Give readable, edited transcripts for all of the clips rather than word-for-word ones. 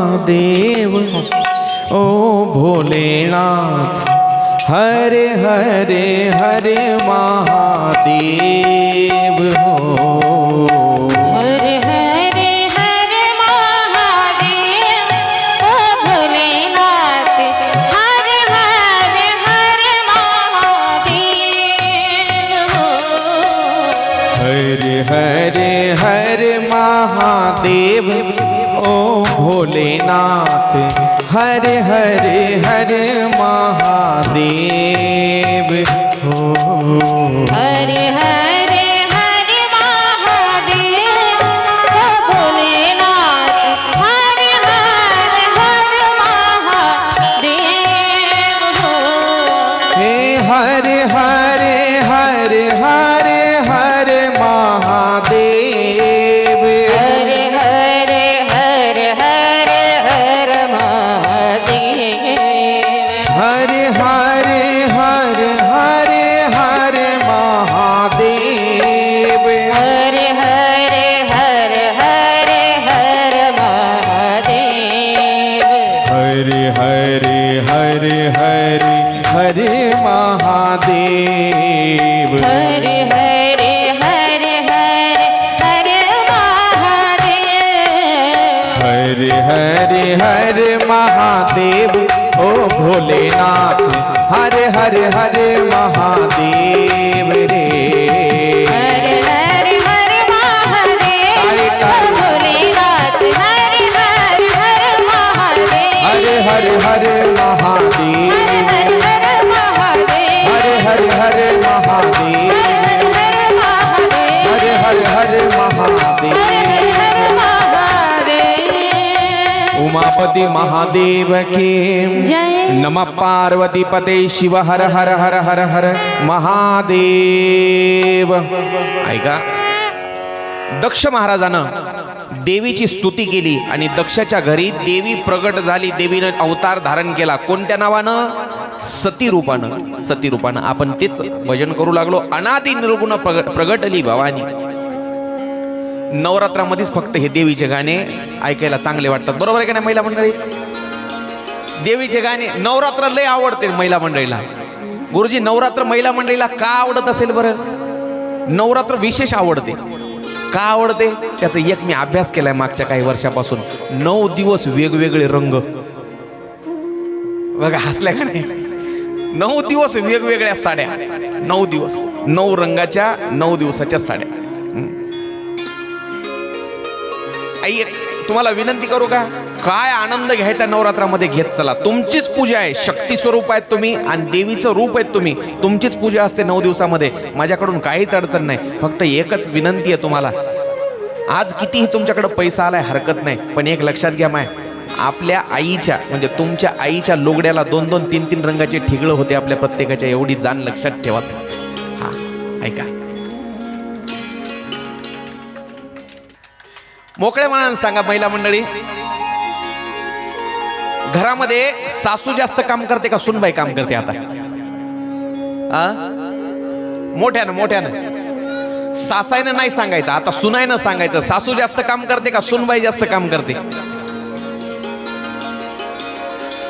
महादेव ओ भोलेनाथ हरे हरे हरे महादेव हो हरे हरे हरे महादेव ओ भोलेनाथ हरे हरे हरे महादेव हो हरे हरे हरे महादेव ओ भोलेनाथ हरे हरे हरे महादेव हो हरे हरे हरे महादेव ओ भोलेनाथ हरे हरे हरे महादेव हो हे हरे हरे हरे हरे हरे महादेव हरे हरे हरे हरे हरे महादेव हरे हरे हरे हरे हरे महादेव हरे हरे हरे हरे हरे महादेव हरे हरे हरे हरे हरे महादेव हरे हरे हरे हरे हरे महादेव हरे हरे हरे महादेव ओ भोलेनाथ हरे हरे हरे महादेव रे हरे हरे हरे महादेव ओ भोलेनाथ हरे हरे हरे महादेव हरे हरे हरे महादेव हरे हरे महादेव हरे हरे हरे महादेव हरे हरे महादेव हरे हरे हरे महादेव हरे हरे महादेव उमापति महादेव की जय नमः पार्वती पते शिव हर हर हर हर हर महादेव। ऐका, दक्ष महाराजानं देवीची स्तुती केली आणि दक्षाच्या घरी देवी प्रगट झाली. देवीनं अवतार धारण केला. कोणत्या नावानं? सती रूपानं. सती रूपानं आपण तेच भजन करू लागलो. अनादि निर्गुण प्रगटली भवानी. नवरात्रामध्येच फक्त हे देवीचे गाणे ऐकायला चांगले वाटतात, बरोबर आहे का नाही महिला मंडळी? देवीचे गाणे नवरात्र लय आवडते महिला मंडळीला. गुरुजी, नवरात्र महिला मंडळीला का आवडत असेल बरं? नवरात्र विशेष आवडते. का आवडते त्याचा एक मी अभ्यास केलाय मागच्या काही वर्षापासून. 9 दिवस वेगवेगळे रंग. बघा, हसल्या का नाही? 9 दिवस वेगवेगळ्या साड्या. 9 दिवस 9 रंगाच्या 9 दिवसाच्या साड्या. आई, तुम्हाला विनंती करू का? काय आनंद घ्यायचा नवरात्रामध्ये घेत चला. तुमचीच पूजा आहे. शक्ती स्वरूप आहेत तुम्ही आणि देवीचं रूप आहेत तुम्ही. तुमचीच पूजा असते 9 दिवसामध्ये. माझ्याकडून काहीच अडचण नाही. फक्त एकच विनंती आहे तुम्हाला. आज कितीही तुमच्याकडे पैसा आलाय हरकत नाही, पण एक लक्षात घ्या माय, आपल्या आईच्या म्हणजे तुमच्या आईच्या लोगड्याला 2-2, 3-3 रंगाचे ठिगळं होते आपल्या प्रत्येकाच्या. एवढी जाण लक्षात ठेवा. हा, ऐका, मोकळ्या मनाने सांगा महिला मंडळी, घरामध्ये सासू जास्त काम करते का सुनबाई काम करते? आता मोठ्यानं मोठ्यानं सासायनं नाही सांगायचं, आता सुनायनं सांगायचं. सासू जास्त काम करते का सुनबाई जास्त काम करते?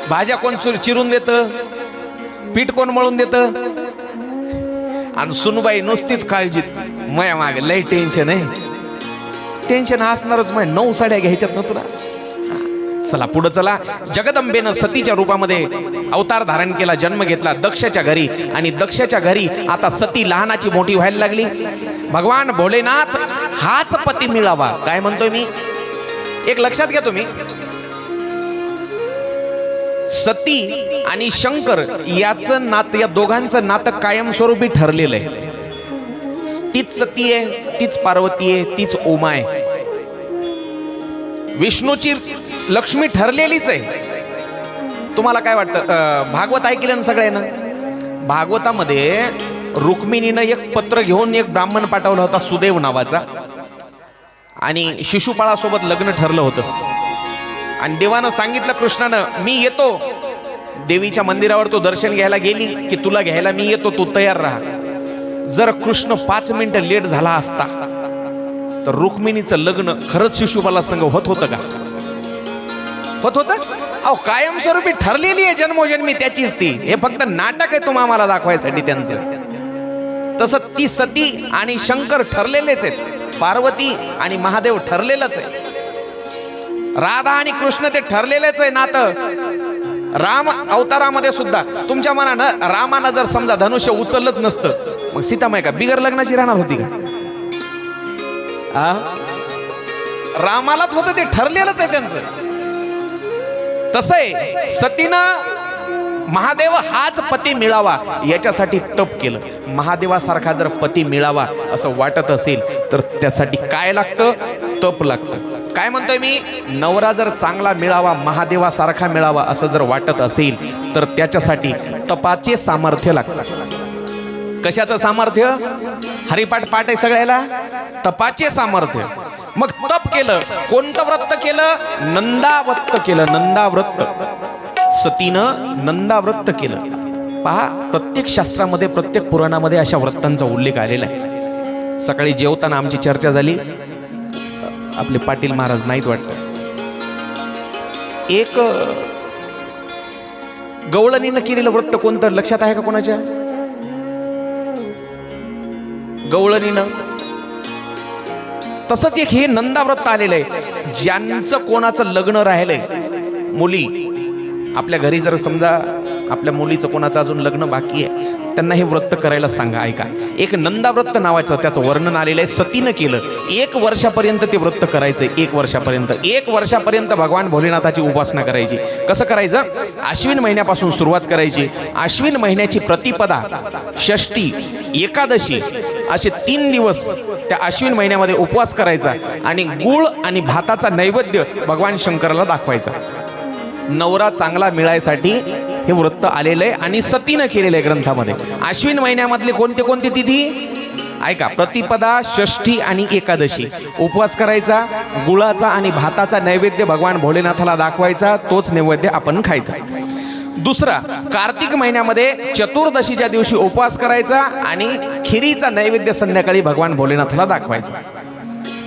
भाज्या कोण चिरून देतं? पीठ कोण मळून देतं? आणि सुनबाई नुसतीच काळजीत, माया मागे लय टेन्शन आहे. टेन्शन असणारच. माय 9 साड्या घ्यायच्यात ना तुला. चला पुढं चला. जगदंबेनं सतीच्या रूपामध्ये अवतार धारण केला, जन्म घेतला दक्षाच्या घरी. आणि दक्षाच्या घरी आता सती लहानाची मोठी व्हायला लागली. भगवान भोलेनाथ हाच पती मिळावा, काय म्हणतोय मी? एक लक्षात घ्या तुम्ही, सती आणि शंकर याचं नातं, या दोघांचं नातं कायमस्वरूपी ठरलेलं आहे. तीच सती आहे, तीच पार्वती आहे, तीच उमा आहे. विष्णूची लक्ष्मी ठरलेलीच आहे. तुम्हाला काय वाटतं? भागवत ऐकलं ना सगळ्यांना? भागवतामध्ये रुक्मिणीनं एक पत्र घेऊन एक ब्राह्मण पाठवला होता, सुदेव नावाचा. आणि शिशुपाळासोबत लग्न ठरलं होतं. आणि देवानं सांगितलं कृष्णानं, मी येतो. देवीच्या मंदिरावर तो दर्शन घ्यायला गेली की तुला घ्यायला मी येतो, तू तयार राहा. जर कृष्ण 5 मिनिटं लेट झाला असता तर रुक्मिणीचं लग्न खरंच शिशुपाला संग होत होतं का? होत होतं. अहो कायमस्वरूपी ठरलेली आहे जन्मोजन्मी त्याचीच ती. हे फक्त नाटक आहे तुम्हाला आम्हाला दाखवायसाठी त्यांचं. तसं ती सती आणि शंकर ठरलेलेच आहेत. पार्वती आणि महादेव ठरलेलंच आहे. राधा आणि कृष्ण ते ठरलेलेच आहे नातं. राम अवतारामध्ये सुद्धा तुमच्या मनानं रामानं जर समजा धनुष्य उचललंच नसतं मग सीतामाई का बिगर लग्नाची राहणार होती का? रामालाच होतं ते ठरलेलंच आहे त्यांचं. तसं आहे सतीनं महादेव हाच पती मिळावा याच्यासाठी तप केलं. महादेवासारखा जर पती मिळावा असं वाटत असेल तर त्यासाठी काय लागतं? तप लागतं. काय म्हणतोय मी? नवरा जर चांगला मिळावा महादेवासारखा मिळावा असं जर वाटत असेल तर त्याच्यासाठी तपाचे सामर्थ्य लागतं. कशाचं सामर्थ्य? हरिपाठ पाठ आहे सगळ्याला. तपाचे सामर्थ्य. मग तप केलं. कोणतं व्रत केलं? नंदाव्रत केलं. नंदाव्रत. सतीनं नंदाव्रत केलं. पहा प्रत्येक शास्त्रामध्ये प्रत्येक पुराणामध्ये अशा व्रतांचा उल्लेख आलेला आहे. सकाळी जेवताना आमची चर्चा झाली. आपले पाटील महाराज नाहीत वाटतं. एक गवळणीनं केलेलं व्रत कोणतं लक्षात आहे का कोणाच्या? गवळणीनं. तसंच एक हे नंदाव्रत आलेलं आहे. ज्यांचं कोणाचं लग्न राहिलंय मुली आपल्या घरी जर समजा आपल्या मुलीचं कोणाचं अजून लग्न बाकी आहे त्यांना हे व्रत करायला सांगा. ऐका एक नंदाव्रत नावाचं त्याचं वर्णन आलेलं आहे. सतीनं केलं. 1 वर्षापर्यंत ते व्रत करायचं. 1 वर्षापर्यंत 1 वर्षापर्यंत भगवान भोलेनाथाची उपासना करायची. कसं करायचं? आश्विन महिन्यापासून सुरुवात करायची. आश्विन महिन्याची प्रतिपदा षष्ठी एकादशी असे 3 दिवस त्या आश्विन महिन्यामध्ये उपवास करायचा आणि गुळ आणि भाताचा नैवेद्य भगवान शंकराला दाखवायचा. नवरा चांगला मिळायसाठी हे व्रत आलेलं आहे आणि सतीनं केलेलं आहे ग्रंथामध्ये. आश्विन महिन्यामधले कोणते कोणते तिथी? ऐका प्रतिपदा षष्ठी आणि एकादशी उपवास करायचा. गुळाचा आणि भाताचा नैवेद्य भगवान भोलेनाथाला दाखवायचा. तोच नैवेद्य आपण खायचा. दुसरा कार्तिक महिन्यामध्ये चतुर्दशीच्या दिवशी उपवास करायचा आणि खिरीचा नैवेद्य संध्याकाळी भगवान भोलेनाथाला दाखवायचा.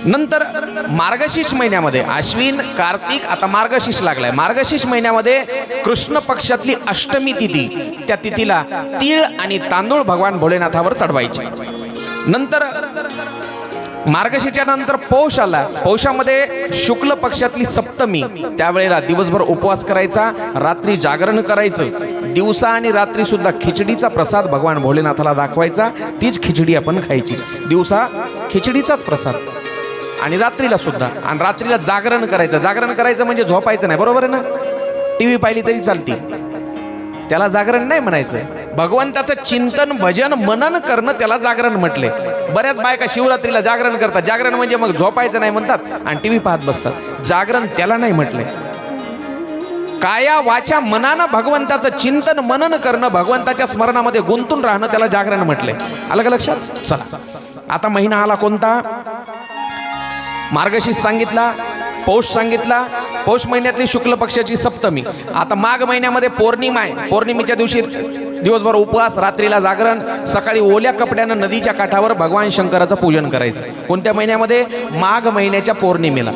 नंतर मार्गशीर्ष महिन्यामध्ये आश्विन कार्तिक आता मार्गशीर्ष लागलाय. मार्गशीर्ष महिन्यामध्ये कृष्ण पक्षातली अष्टमी तिथी त्या तिथीला तीळ आणि तांदूळ भगवान भोलेनाथावर चढवायचे. नंतर मार्गशीर्षच्या नंतर पौष आला. पौषामध्ये शुक्ल पक्षातली सप्तमी त्यावेळेला दिवसभर उपवास करायचा. रात्री जागरण करायचं. दिवसा आणि रात्री सुद्धा खिचडीचा प्रसाद भगवान भोलेनाथाला दाखवायचा. तीच खिचडी आपण खायची. दिवसा खिचडीचाच प्रसाद आणि रात्रीला सुद्धा. आणि रात्रीला जागरण करायचं. जागरण करायचं म्हणजे झोपायचं नाही. बरोबर आहे ना? टीव्ही पाहिली तरी चालते. त्याला जागरण नाही म्हणायचं. भगवंताचं चिंतन भजन मनन करणं त्याला जागरण म्हटले. बऱ्याच बायका शिवरात्रीला जागरण करतात. जागरण म्हणजे मग झोपायचं नाही म्हणतात आणि टीव्ही पाहत बसतात. जागरण त्याला नाही म्हटले. काया वाचा मनानं भगवंताचं चिंतन मनन करणं भगवंताच्या स्मरणामध्ये गुंतून राहणं त्याला जागरण म्हटले. आलं का लक्षात? चला आता महिना आला कोणता? मार्गशीर्ष सांगितला. पौष सांगितला. पौष महिन्यातली शुक्ल पक्षाची सप्तमी. आता माघ महिन्यामध्ये पौर्णिमा आहे. पौर्णिमेच्या दिवशी दिवसभर उपवास, रात्रीला जागरण. सकाळी ओल्या कपड्यानं नदीच्या काठावर भगवान शंकराचं पूजन करायचं. कोणत्या महिन्यामध्ये? माघ महिन्याच्या पौर्णिमेला.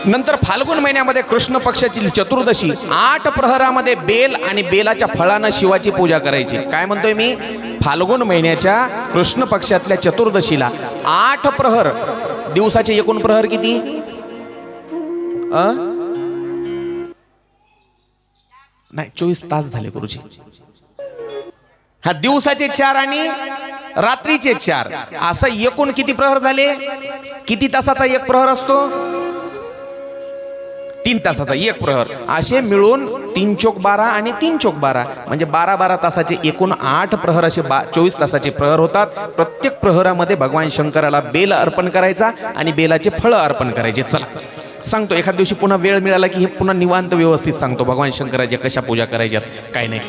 नंतर फाल्गुन महिन्यामध्ये कृष्ण पक्षाची चतुर्दशी 8 प्रहरामध्ये बेल आणि बेलाच्या फळानं शिवाची पूजा करायची. काय म्हणतोय मी? फाल्गुन महिन्याच्या कृष्ण पक्षातल्या चतुर्दशीला 8 प्रहर. दिवसाचे एकूण प्रहर किती? नाही 24 तास झाले गुरुजी. हा दिवसाचे 4 आणि रात्रीचे 4 असं एकूण किती प्रहर झाले? किती तासाचा एक प्रहर असतो? 3 तासाचा एक प्रहर. असे मिळून 3 चोक 12 आणि 3 चोक 12 म्हणजे 12-12 तासाचे एकूण 8 प्रहर असे 24 तासाचे प्रहर होतात. प्रत्येक प्रहरामध्ये भगवान शंकराला बेल अर्पण करायचा आणि बेलाचे फळं अर्पण करायचे. चला सांगतो एखाद्या दिवशी पुन्हा वेळ मिळाला की हे पुन्हा निवांत व्यवस्थित सांगतो भगवान शंकराच्या कशा पूजा करायच्यात काय नाही.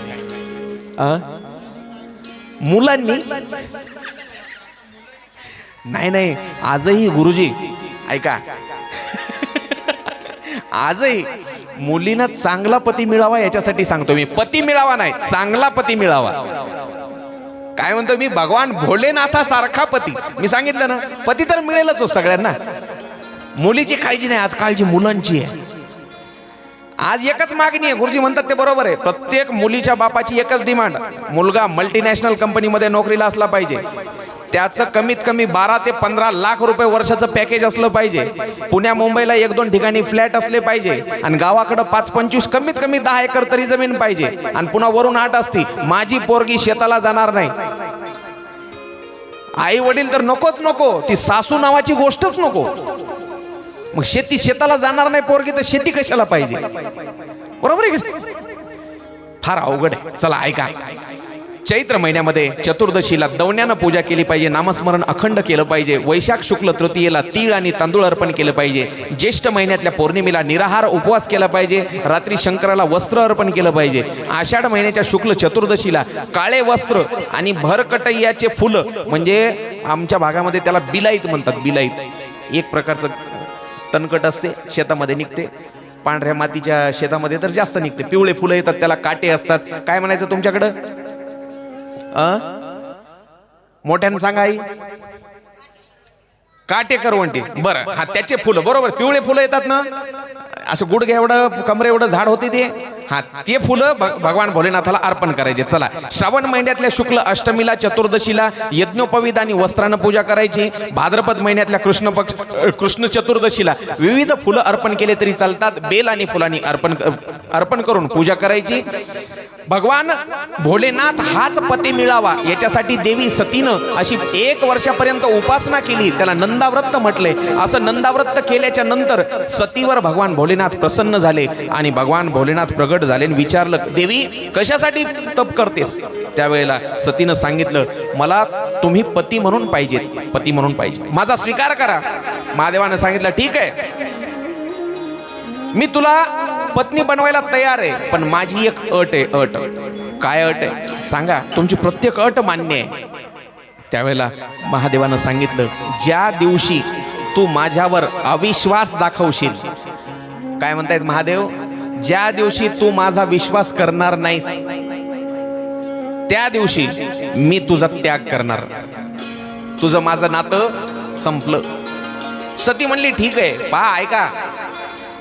मुलांनी नाही आजही गुरुजी ऐका आजही मुलींना चांगला पती मिळावा याच्यासाठी सांगतो मी. पती मिळावा नाही, चांगला पती मिळावा. काय म्हणतो मी? भगवान भोलेनाथासारखा पती. मी सांगितलं ना पती तर मिळेलच हो सगळ्यांना. मुलीची काळजी नाही, आज काळजी मुलांची आहे. आज एकच मागणी आहे. गुरुजी म्हणतात ते बरोबर आहे. प्रत्येक मुलीच्या बापाची एकच डिमांड, मुलगा मल्टीनॅशनल कंपनीमध्ये नोकरीला असला पाहिजे. त्याचं कमीत कमी 12 ते 15 लाख रुपये वर्षाचं पॅकेज असलं पाहिजे. पुण्या मुंबईला 1-2 ठिकाणी फ्लॅट असले पाहिजे आणि गावाकडं 5-25 कमीत कमी 10 एकर तरी जमीन पाहिजे. आणि पुन्हा वरून आट असती, माझी पोरगी शेताला जाणार नाही. आई वडील तर नकोच नको, ती सासू नावाची गोष्टच नको. मग शेताला जाणार नाही पोरगी तर शेती कशाला पाहिजे? बरोबर आहे की? फार अवघड आहे. चला ऐका, चैत्र महिन्यामध्ये चतुर्दशीला दवण्यानं पूजा केली पाहिजे, नामस्मरण अखंड केलं पाहिजे. वैशाख शुक्ल तृतीयेला तीळ आणि तांदूळ अर्पण केलं पाहिजे. ज्येष्ठ महिन्यातल्या पौर्णिमेला निराहार उपवास केला पाहिजे. रात्री शंकराला वस्त्र अर्पण केलं पाहिजे. आषाढ महिन्याच्या शुक्ल चतुर्दशीला काळे वस्त्र आणि भरकटैयाचे फुलं, म्हणजे आमच्या भागामध्ये त्याला बिलाईत म्हणतात. बिलाईत एक प्रकारचं तणकट असते, शेतामध्ये निघते. पांढऱ्या मातीच्या शेतामध्ये तर जास्त निघते. पिवळे फुलं येतात, त्याला काटे असतात. काय म्हणायचं तुमच्याकडं? मोठ्यानं सांगा आई. काटे करवंटी. बरं, हा त्याचे फुलं बरोबर, पिवळे फुलं येतात ना, असं गुडघे एवढं कमरे एवढं झाड होते ते. हा, ते फुलं भगवान भोलेनाथाला अर्पण करायचे. चला, श्रावण महिन्यातल्या शुक्ल अष्टमीला चतुर्दशीला यज्ञोपवीत आणि वस्त्रानं पूजा करायची. भाद्रपद महिन्यातल्या कृष्ण चतुर्दशीला विविध फुलं अर्पण केले तरी चालतात. बेल आणि फुलांनी अर्पण करून पूजा करायची. भगवान भोलेनाथ हाच पती मिळावा याच्यासाठी देवी सतीनं अशी 1 वर्षापर्यंत उपासना केली. त्याला नंदाव्रत म्हटले. असं नंदाव्रत केल्याच्या नंतर सतीवर भगवान भोलेनाथ प्रसन्न झाले आणि भगवान भोलेनाथ प्रगट झाले आणि विचारलं, देवी कशासाठी तप करतेस? त्यावेळेला सतीनं सांगितलं, मला तुम्ही पती म्हणून पाहिजेत, पती म्हणून पाहिजे, माझा स्वीकार करा. महादेवानं सांगितलं, ठीक आहे, मी तुला पत्नी बनवायला तयार आहे, पण माझी एक अट आहे. अट काय अट आहे सांगा? तुमची प्रत्येक अट मान्य आहे. त्यावेळेला महादेवानं सांगितलं, ज्या दिवशी तू माझ्यावर अविश्वास दाखवशील, काय म्हणतायत महादेव, ज्या दिवशी तू माझा विश्वास करणार नाहीस त्या दिवशी मी तुझा त्याग करणार, तुझं माझं नातं संपलं. सती म्हणली, ठीक आहे. पहा ऐका,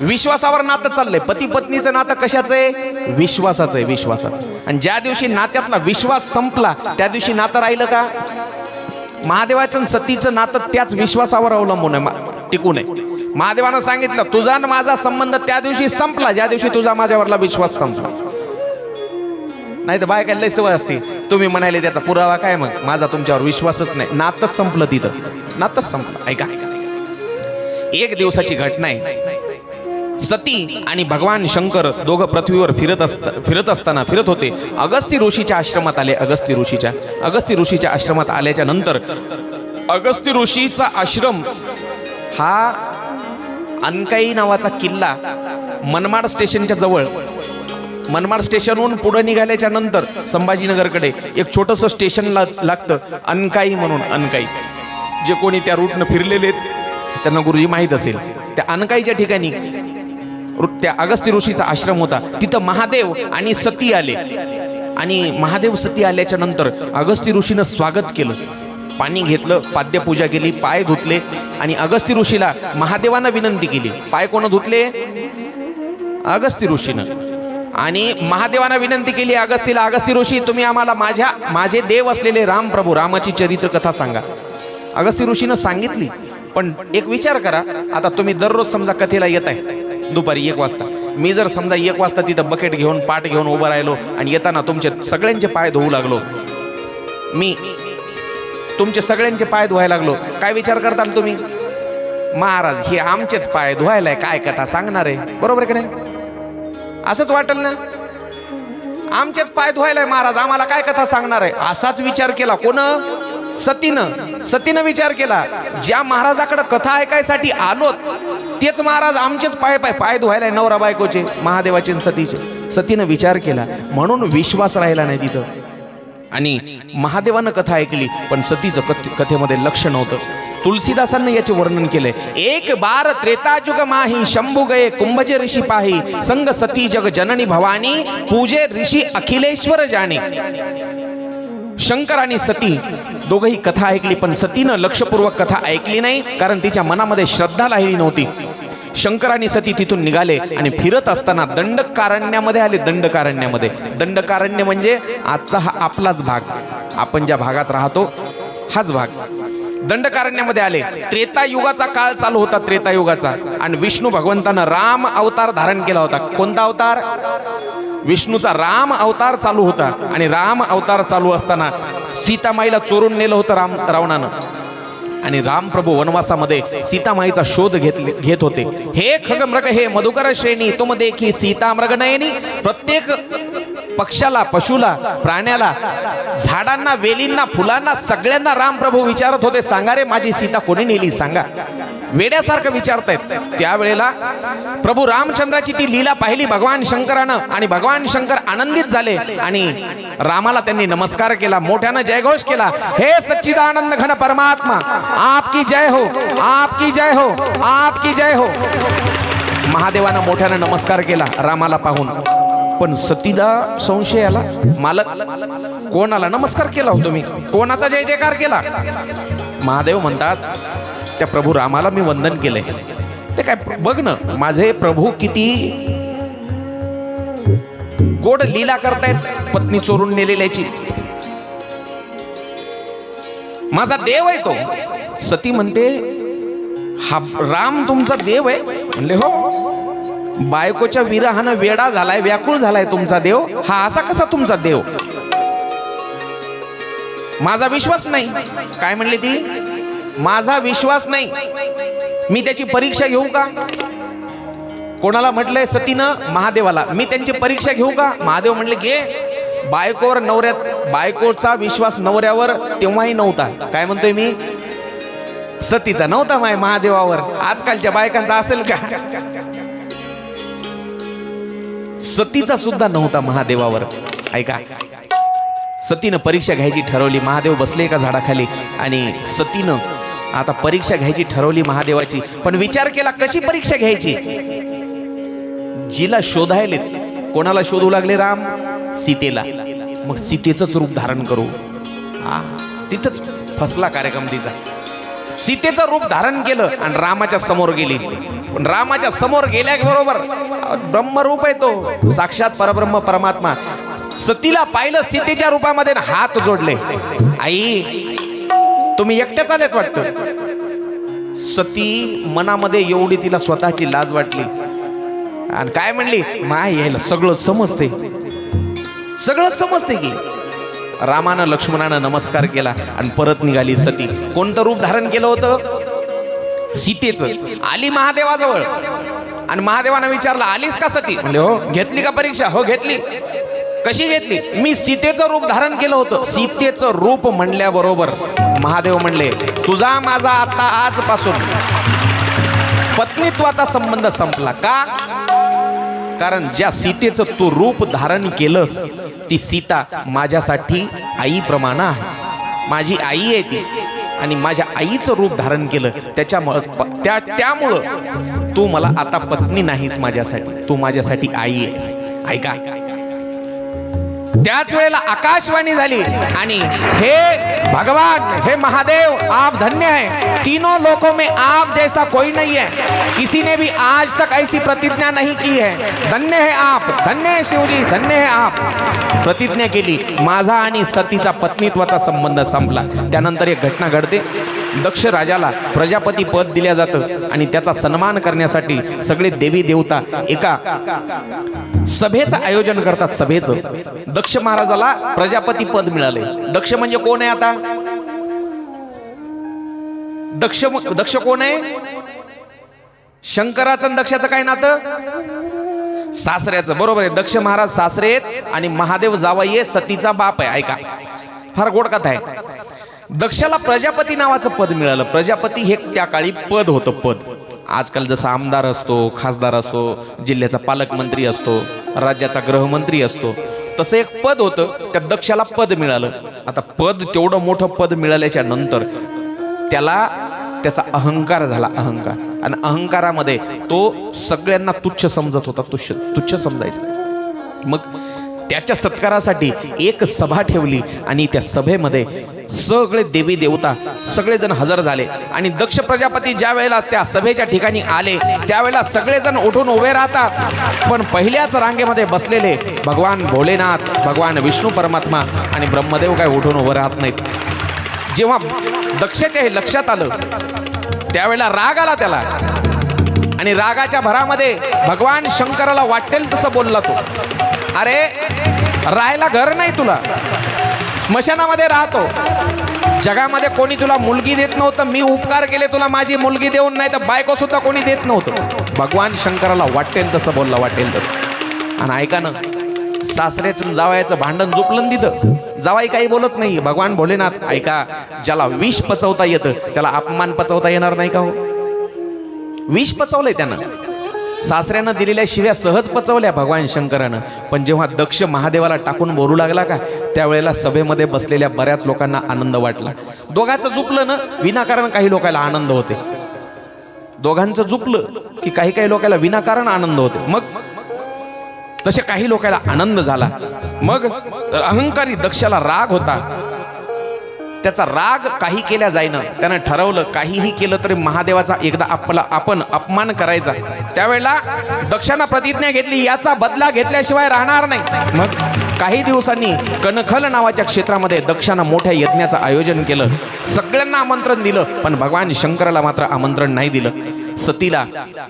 विश्वासावर नातं चाललंय. पती पत्नीचं नातं कशाचं आहे? विश्वासाचं आहे, विश्वासाचं. आणि ज्या दिवशी नात्यातला विश्वास संपला त्या दिवशी नातं राहिलं का? महादेवाचं सतीचं नातं त्याच विश्वासावर अवलंबून आहे, टिकून आहे. महादेवानं सांगितलं, तुझा आणि माझा संबंध त्या दिवशी संपला ज्या दिवशी तुझा माझ्यावरला विश्वास संपला. नाही तर बायकाला लय सवय असते, तुम्ही म्हणाले त्याचा पुरावा काय? मग माझा तुमच्यावर विश्वासच नाही. नातच संपलं, तिथं नातच संपलं. ऐका, 1 दिवसाची घटना आहे. सती आणि भगवान शंकर दोघं पृथ्वीवर फिरत होते. अगस्ती ऋषीच्या आश्रमात आले. अगस्ती ऋषीच्या आश्रमात आल्याच्या नंतर अगस्ती ऋषीचा आश्रम हा अनकाई नावाचा किल्ला मनमाड स्टेशनच्या जवळ, मनमाड स्टेशनहून पुढे निघाल्याच्या नंतर संभाजीनगरकडे एक छोटंसं स्टेशन लागतं, अनकाई म्हणून. अनकाई, जे कोणी त्या रूटनं फिरलेले त्यांना गुरुजी माहीत असेल. त्या अनकाईच्या ठिकाणी त्या अगस्ती ऋषीचा आश्रम होता. तिथं महादेव आणि सती आले. आणि महादेव सती आल्याच्या नंतर अगस्ती ऋषीनं स्वागत केलं, पाणी घेतलं, पाद्यपूजा केली, पाय धुतले. आणि अगस्ती ऋषीला महादेवानं विनंती केली. पाय कोण धुतले? अगस्ती ऋषीनं. आणि महादेवानं विनंती केली अगस्तीला, अगस्ती ऋषी तुम्ही आम्हाला माझे देव असलेले रामप्रभू रामाची चरित्र कथा सांगा. अगस्ती ऋषीनं सांगितली. पण एक विचार करा, आता तुम्ही दररोज समजा कथेला येत आहे दुपारी 1 वाजता. मी जर समजा 1 वाजता तिथं बकेट घेऊन पाट घेऊन उभं राहिलो आणि येताना तुमचे सगळ्यांचे पाय धुवू लागलो, मी तुमचे सगळ्यांचे पाय धुवायला लागलो, काय विचार करताल तुम्ही? महाराज हे आमचेच पाय धुवायलाय, काय कथा सांगणार आहे? बरोबर आहे की नाही? असंच वाटेल ना, आमचेच पाय धुवायलाय महाराज, आम्हाला काय कथा सांगणार आहे? असाच विचार केला कोण? सतीनं विचार केला. ज्या महाराजाकडे कथा ऐकायसाठी आलो तेच महाराज आमचेच पाय धुवायलाय, नवरा बायकोचे, महादेवाचे आणि सतीचे. सतीनं विचार केला, म्हणून विश्वास राहिला नाही तिथं. आणि महादेवानं कथा ऐकली, पण सतीचं कथेमध्ये लक्ष नव्हतं. तुलसीदासांनी याचे वर्णन केले. 1 बार त्रेतायुग माही, शंभू गये कुंभजे ऋषी पाही, संग सती जग जननी भवानी, पूजे ऋषी अखिलेश्वर जाणे. शंकर आणि सती दोघंही कथा ऐकली, पण सतीनं लक्षपूर्वक कथा ऐकली नाही, कारण तिच्या मनामध्ये श्रद्धा राहिली नव्हती. शंकर आणि सती तिथून निघाले आणि फिरत असताना दंडकारण्यामध्ये आले. दंडकारण्यामध्ये, दंडकारण्य म्हणजे आजचा हा आपलाच भाग, आपण ज्या भागात राहतो हाच भाग. दंडकारण्यामध्ये आले. त्रेतायुगाचा काळ चालू होता, त्रेतायुगाचा. आणि विष्णू भगवंतानं राम अवतार धारण केला होता. कोणता अवतार? विष्णूचा राम अवतार चालू होता. आणि राम अवतार चालू असताना सीतामाईला चोरून नेलं होतं रावणानं. आणि रामप्रभू वनवासामध्ये सीतामाईचा शोध घेत होते. हे खगमृग हे मधुकर श्रेणी तुम देखी सीता मृग नयनी. प्रत्येक पक्षाला, पशुला, प्राण्याला, झाडांना, वेलींना, फुलांना, सगळ्यांना रामप्रभू विचारत होते, सांगा रे माझी सीता कोणी नेली, सांगा. वेड्यासारखं विचारतायत. त्यावेळेला प्रभू रामचंद्राची ती लीला पाहिली भगवान शंकरानं. आणि भगवान शंकर आनंदित झाले आणि रामाला त्यांनी नमस्कार केला, मोठ्यानं जयघोष केला. हे सच्चिदानंद घन परमात्मा, आपकी जय हो, आपकी जय हो, आपकी जय हो. महादेवानं मोठ्यानं नमस्कार केला रामाला पाहून. पण सतीला संशय आला, मालक कोणाला नमस्कार केला होतो मी, कोणाचा जय जयकार केला? महादेव म्हणतात, त्या प्रभू रामाला मी वंदन केलंय. ते काय बघ ना, माझे प्रभू किती गोड लीला करतायत पत्नी चोरून नेलेल्याची. माझा देव आहे तो. सती म्हणते, हा राम तुमचा देव आहे? म्हणले हो. बायकोच्या विरहानं वेडा झालाय, व्याकुळ झालाय तुमचा देव. हा असा कसा तुमचा देव? माझा विश्वास नाही. काय म्हणली ती? माझा विश्वास नाही, मी त्याची परीक्षा घेऊ का? कोणाला म्हटलंय सतीनं? महादेवाला. मी त्यांची परीक्षा घेऊ का? महादेव म्हणले घे. बायकोवर, नवऱ्यात, बायकोचा विश्वास नवऱ्यावर तेव्हाही नव्हता. काय म्हणतोय मी? सतीचा नव्हता माय महादेवावर. आजकालच्या बायकांचा असेल का? सतीचा सुद्धा नव्हता महादेवावर. ऐका, सतीनं परीक्षा घ्यायची ठरवली. महादेव बसले एका झाडाखाली आणि सतीनं आता परीक्षा घ्यायची ठरवली महादेवाची. पण विचार केला कशी परीक्षा घ्यायची? जिला शोधायले, कोणाला शोधू लागले राम? सीतेला. मग सीतेचंच रूप धारण करू. तिथंच फसला कार्यक्रम तिचा. सीतेचं रूप धारण केलं आणि रामाच्या समोर गेली. पण रामाच्या समोर गेल्याबरोबर ब्रह्मरूप आहे तो, साक्षात परब्रह्म परमात्मा. सतीला पाहिलं सीतेच्या रूपामध्ये, हात जोडले. आई तुम्ही एकट्याच आलेत वाटतं. सती मनामध्ये एवढी तिला स्वतःची लाज वाटली आणि काय म्हणली, माय यायला सगळं समजते, सगळं समजते की. रामानं लक्ष्मणानं नमस्कार केला आणि परत निघाली सती. कोणतं रूप धारण केलं होतं? सीतेचं. आली महादेवाजवळ आणि महादेवानं विचारलं, आलीस का सती? म्हणले हो. घेतली का परीक्षा? हो घेतली. कशी घेतली? मी सीतेचं रूप धारण केलं होतं. सीतेचं रूप म्हणल्याबरोबर महादेव म्हणले, तुझा माझा आता आजपासून पत्नीत्वाचा संबंध संपला. का? कारण ज्या सीतेचं तू रूप धारण केलंस, ती सीता माझ्यासाठी आईप्रमाणे आहे. माझी आई आहे ती आणि माझ्या आईचं रूप धारण केलं. त्यामुळं तू मला आता पत्नी नाहीस माझ्यासाठी, तू माझ्यासाठी आई आहेस. ऐका, त्याच वेळेला आकाशवाणी झाली आणि हे भगवान, हे महादेव, आप धन्य है. तीनों लोकों में आप जैसा कोई नहीं है. किसी ने भी आज तक ऐसी प्रतिज्ञा नहीं की है. धन्य है आप, धन्य है शिवजी, धन्य है आप. प्रतिज्ञा केली. माझा आणि सतीचा पत्नीत्वाचा संबंध संपला. त्यानंतर एक घटना घडते. दक्ष राजाला प्रजापती पद दिल्या जातं आणि त्याचा सन्मान करण्यासाठी सगळे देवी देवता एका सभेचं आयोजन करतात. सभेचं. दक्ष महाराजाला प्रजापती पद मिळाले. दक्ष म्हणजे कोण आहे आता? दक्ष कोण आहे? शंकराचं दक्षाचं काय नातं? सासऱ्याचं. बरोबर आहे. दक्ष महाराज सासरे आहेत आणि महादेव जावई आहे, सतीचा बाप आहे. ऐका, फार गोड कथा आहे. दक्षाला प्रजापती नावाचं पद मिळालं. प्रजापती हे त्या काळी पद होतं. पद आजकाल जसं आमदार असतो, खासदार असतो, जिल्ह्याचा पालकमंत्री असतो, राज्याचा गृहमंत्री असतो, तसं एक पद होतं. त्या दक्षाला पद मिळालं. आता पद, तेवढं मोठं पद मिळाल्याच्या नंतर त्याला त्याचा अहंकार झाला. अहंकार. आणि अहंकारामध्ये तो सगळ्यांना तुच्छ समजत होता. तुच्छ समजायचा. मग त्याच्या सत्कारासाठी एक सभा ठेवली आणि त्या सभेमध्ये सगळे देवी देवता सगळेजण हजर झाले आणि दक्ष प्रजापती ज्या वेळेला त्या सभेच्या ठिकाणी आले त्यावेळेला सगळेजण उठून उभे राहतात, पण पहिल्याच रांगेमध्ये बसलेले भगवान भोलेनाथ, भगवान विष्णू परमात्मा आणि ब्रह्मदेव काय उठून उभे राहत नाहीत. जेव्हा दक्षाच्या हे लक्षात आलं त्यावेळेला राग आला त्याला आणि रागाच्या भरामध्ये भगवान शंकराला वाटेल तसं बोलला तो, अरे राहायला घर नाही तुला, स्मशानामध्ये राहतो, जगामध्ये कोणी तुला मुलगी देत नव्हतं, मी उपकार केले तुला माझी मुलगी देऊन, नाही तर बायको सुद्धा कोणी देत नव्हतं. भगवान शंकराला वाटेल तसं बोलला, वाटेल तसं. आणि ऐका ना, सासऱ्याचं जावयाचं भांडण झोपलं तिथं, जावाई काही बोलत नाही. भगवान भोलेनाथ, ऐका, ज्याला विष पचवता येतं त्याला अपमान पचवता येणार नाही का हो? विष पचवलंय त्यानं, सासऱ्यानं दिलेल्या शिव्या सहज पचवल्या भगवान शंकरानं. पण जेव्हा दक्ष महादेवाला टाकून बोलू लागला का त्यावेळेला सभेमध्ये बसलेल्या बऱ्याच लोकांना आनंद वाटला. दोघांचं झुपलं ना विनाकारण काही लोकांना आनंद होते, दोघांचं झुपलं की काही काही लोकांना विनाकारण आनंद होते. मग तसे काही लोकांना आनंद झाला. मग अहंकारी दक्षाला राग होता, त्याचा राग काही केल्या जाईना, त्यानं ठरवलं काहीही केलं तरी महादेवाचा एकदा आपण अपमान करायचा. त्यावेळेला दक्षानं प्रतिज्ञा घेतली याचा बदला घेतल्याशिवाय राहणार नाही. मग काही दिवसांनी कणखल नावाच्या क्षेत्रामध्ये दक्षानं मोठ्या यज्ञाचं आयोजन केलं, सगळ्यांना आमंत्रण दिलं, पण भगवान शंकराला मात्र आमंत्रण नाही दिलं. सतीला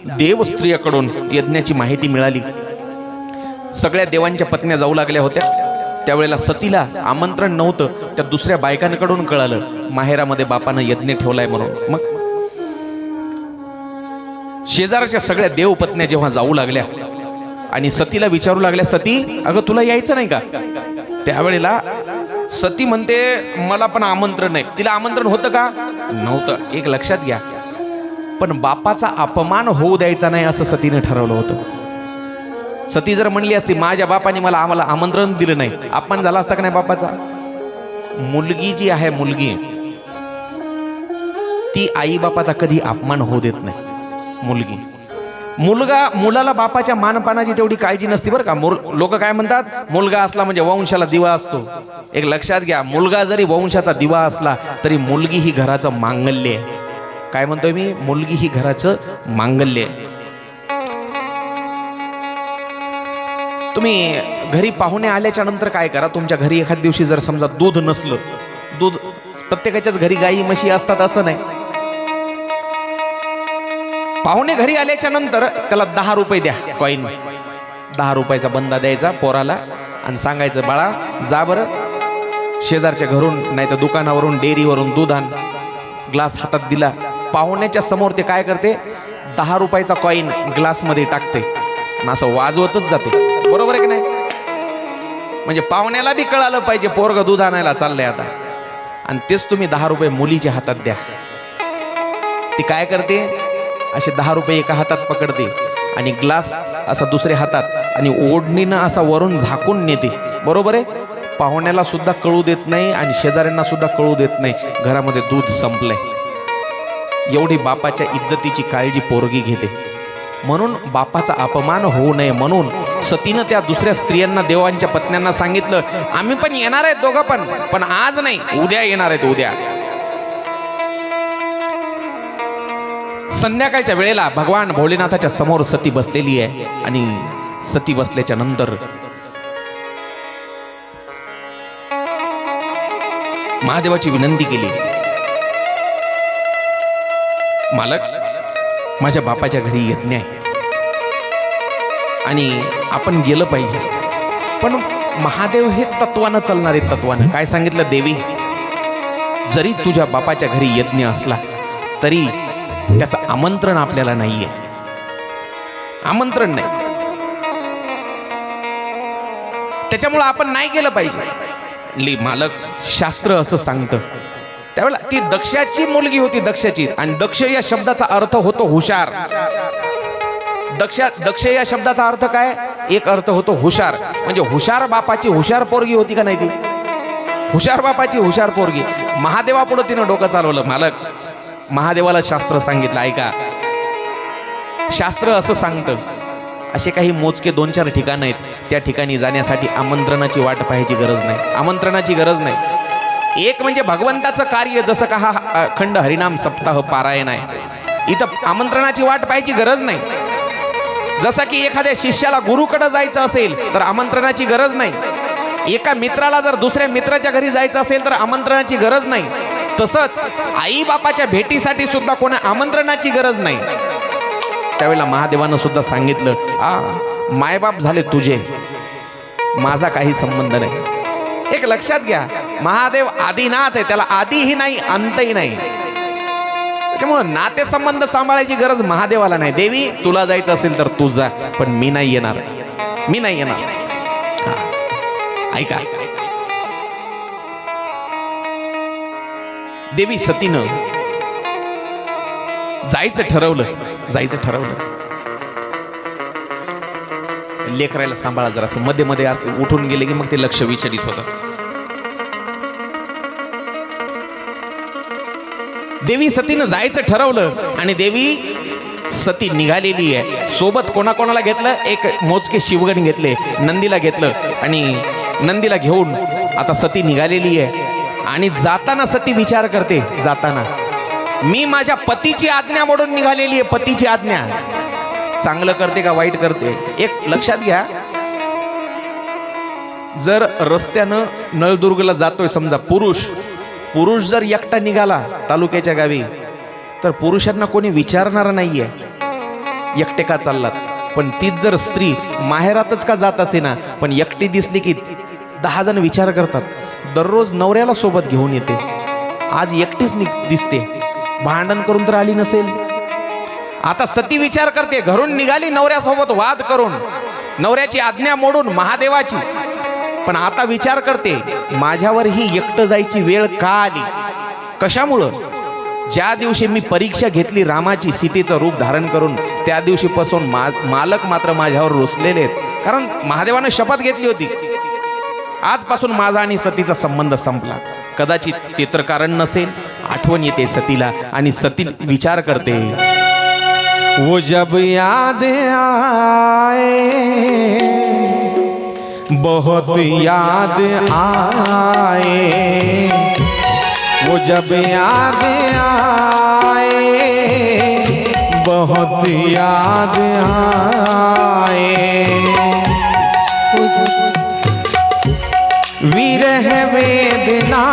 देवस्त्रियाकडून यज्ञाची माहिती मिळाली, सगळ्या देवांच्या पत्न्या जाऊ लागल्या होत्या. त्यावेळेला सतीला आमंत्रण नव्हतं, त्या दुसऱ्या बायकांकडून कळालं माहेरामध्ये बापानं यज्ञ ठेवलाय म्हणून. मग शेजारच्या सगळ्या देवपत्न्या जेव्हा जाऊ लागल्या आणि सतीला विचारू लागल्या, सती अगं तुला यायचं नाही का? त्यावेळेला सती म्हणते मला पण आमंत्रण नाही. तिला आमंत्रण होतं का? नव्हतं. एक लक्षात घ्या, पण बापाचा अपमान होऊ द्यायचा नाही असं सतीने ठरवलं होतं. सती जर म्हणली असती माझ्या बापाने आम्हाला आमंत्रण दिलं नाही, अपमान झाला असता का नाही बापाचा? मुलगी जी आहे, मुलगी ती आई बापाचा कधी अपमान होऊ देत नाही. मुलाला बापाच्या मानपानाची तेवढी काळजी नसते बरं का. लोक काय म्हणतात, मुलगा असला म्हणजे वंशाला दिवा असतो. एक लक्षात घ्या, मुलगा जरी वंशाचा दिवा असला तरी मुलगी ही घराचं मांगल्य आहे. काय म्हणतोय मी? मुलगी ही घराचं मांगल्य आहे. तुम्ही घरी पाहुणे आल्याच्या नंतर काय करा, तुमच्या घरी एखाद दिवशी जर समजा दूध नसलं, दूध प्रत्येकाच्याच घरी गाई म्हशी असतात असं नाही, पाहुणे घरी आल्याच्या नंतर त्याला 10 रुपये द्या, कॉईन 10 रुपयाचा बंदा द्यायचा पोराला आणि सांगायचं बाळा जा बरं शेजारच्या घरून नाही तर दुकानावरून डेअरीवरून दूध आण. ग्लास हातात दिला, पाहुण्याच्या समोर ते काय करते, 10 रुपयाचा कॉईन ग्लासमध्ये टाकते आणि असं वाजवतच जाते. बरोबर आहे की नाही? म्हणजे पाहुण्याला बी कळालं पाहिजे पोरग दूध आणायला चाललंय आता. आणि तेच तुम्ही 10 रुपये मुलीच्या हातात द्या, ती काय करते, असे 10 रुपये एका हातात पकडते आणि ग्लास असा दुसऱ्या हातात आणि ओढणीनं असा वरून झाकून नेते. बरोबर आहे? पाहुण्याला सुद्धा कळू देत नाही आणि शेजाऱ्यांना सुद्धा कळू देत नाही घरामध्ये दूध संपलंय. एवढी बापाच्या इज्जतीची काळजी पोरगी घेते. म्हणून बापाचा अपमान होऊ नये म्हणून सतीनं त्या दुसऱ्या स्त्रियांना, देवांच्या पत्न्यांना सांगितलं आम्ही पण येणार आहेत दोघं पण आज नाही, उद्या येणार आहेत, उद्या. संध्याकाळच्या वेळेला भगवान भोलेनाथाच्या समोर सती बसलेली आहे आणि सती बसल्याच्या नंतर महादेवाची विनंती केली, मालक माझ्या बापाच्या घरी यज्ञ आहे आणि आपण गेलं पाहिजे. पण महादेव हे तत्वानं चालणारे, तत्वानं काय सांगितलं, देवी जरी तुझ्या बापाच्या घरी यज्ञ असला तरी त्याचं आमंत्रण आपल्याला नाहीये, आमंत्रण नाही, त्याच्यामुळं आपण नाही गेलं पाहिजे. मालक शास्त्र असं सांगतं. त्यावेळेला ती दक्षाची मुलगी होती, दक्षाची, आणि दक्ष या शब्दाचा अर्थ होतो हुशार. दक्ष या शब्दाचा अर्थ काय? एक अर्थ होतो हुशार, म्हणजे हुशार बापाची हुशार पोरगी होती का नाही ती? हुशार बापाची हुशार पोरगी. महादेवापुढे तिनं डोकं चालवलं. मालक महादेवाला शास्त्र सांगितलं, ऐका शास्त्र असं सांगतं असे काही मोजके 2-4 ठिकाणं आहेत, त्या ठिकाणी जाण्यासाठी आमंत्रणाची वाट पाहायची गरज नाही, आमंत्रणाची गरज नाही. एक म्हणजे भगवंताचं कार्य, जसं का हा अखंड हरिनाम सप्ताह पारायण आहे, इथं आमंत्रणाची वाट पाहायची गरज नाही. जसं की एखाद्या शिष्याला गुरुकडे जायचं असेल तर आमंत्रणाची गरज नाही. एका मित्राला जर दुसऱ्या मित्राच्या घरी जायचं असेल तर आमंत्रणाची गरज नाही. तसंच आई बापाच्या भेटीसाठी सुद्धा कोणा आमंत्रणाची गरज नाही. त्यावेळेला महादेवानं सुद्धा सांगितलं, मायबाप झाले तुझे, माझा काही संबंध नाही. एक लक्षात घ्या, महादेव आदिनाथ आहे, त्याला आदिही नाही अंतही नाही. त्यामुळे नातेसंबंध सांभाळायची गरज महादेवाला नाही. देवी तुला जायचं असेल तर तू जा, पण मी नाही येणार, मी नाही येणार. ऐका, देवी सतीनं जायचं ठरवलं. लेकरायला सांभाळा जरा, असं मध्ये मध्ये असं उठून गेले की मग ते लक्ष विचलित होतं. देवी सतीनं जायचं ठरवलं आणि देवी सती निघालेली आहे. सोबत कोणाकोणाला घेतलं, एक मोजके शिवगण घेतले, नंदीला घेतलं आणि नंदीला घेऊन आता सती निघालेली आहे. आणि जाताना सती विचार करते, जाताना मी माझ्या पतीची आज्ञा मोडून निघालेली आहे. पतीची आज्ञा चांगलं करते का वाईट करते? एक लक्षात घ्या, जर रस्त्यानं नळदुर्गला जातोय समजा पुरुष जर एकटा निघाला तालुक्याच्या गावी, तर पुरुषांना कोणी विचारणार नाहीये एकटे का चाललात. पण तीच जर स्त्री माहेरातच का जात असे ना, पण एकटी दिसली की 10 जण विचार करतात. दररोज नवऱ्याला सोबत घेऊन येते, आज एकटीच दिसते, भांडण करून तर आली नसेल. आता सती विचार करते, घरून निघाली नवऱ्यासोबत वाद करून, नवऱ्याची आज्ञा मोडून महादेवाची. पण आता विचार करते, माझ्यावर ही एकटं जायची वेळ का आली, कशामुळं? ज्या दिवशी मी परीक्षा घेतली रामाची सीतेचं रूप धारण करून, त्या दिवशीपासून मालक मात्र माझ्यावर रुसलेले आहेत. कारण महादेवानं शपथ घेतली होती, आजपासून माझा आणि सतीचा संबंध संपला. कदाचित ते तर कारण नसेल. आठवण येते सतीला आणि सती विचार करते, वो जब याद आए, बहुत याद आए, वो जब याद आए, बहुत याद आए, विरह वेदना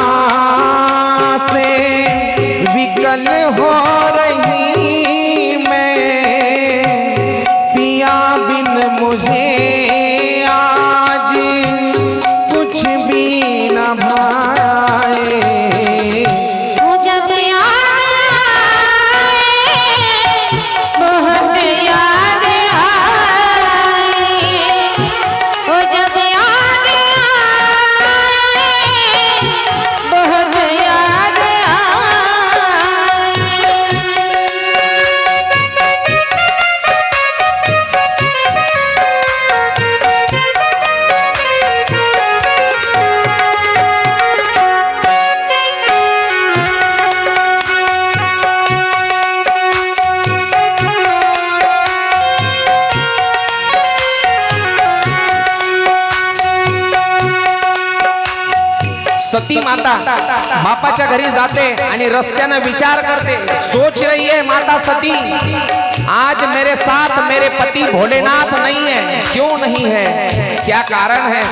से विकल हो रही मैं, पिया बिन मुझे आज कुछ भी न भाए. जब याद आए, बहुत याद आए, ओ जब याद आए, बहुत याद सती माता बापाच्या घरी जाते आणि रस्त्यानं विचार करते, सोच रही है माता सती, आज मेरे साथ मेरे पति भोलेनाथ नहीं है. क्यों नहीं है, क्या कारण है?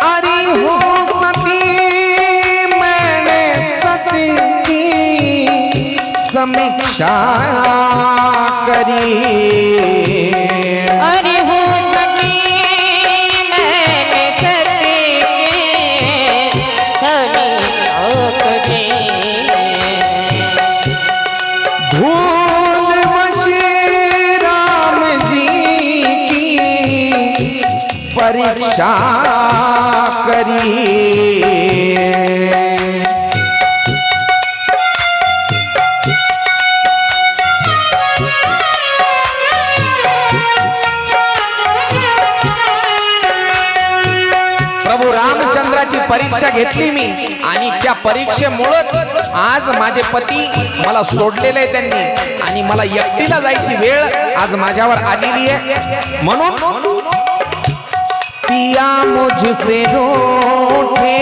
अरे हो सती, मैंने सती की समीक्षा करी. अरे हो सकी, मैंने सती की समीक्षा करी. भूलवश राम जी की परीक्षा करी. प्रभू रामचंद्राची परीक्षा घेतली मी आणि त्या परीक्षेमुळेच आज माझे पती मला सोडलेले आहे त्यांनी आणि मला एकटीला जायची वेळ आज माझ्यावर आलेली आहे. म्हणून पिया मुझसे रूठे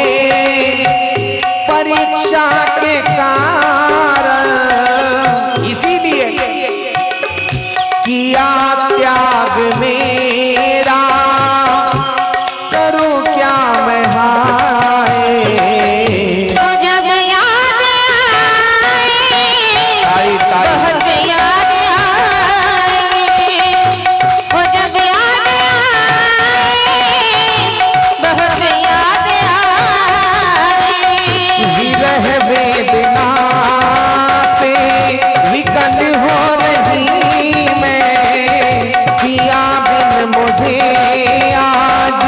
क्या मैं हाय। तो जब याद आए बहुत याद आए, वो जब याद आए बहुत याद आए। विरह वेदना से विकल हो रही मैं, किया बिन मुझे आज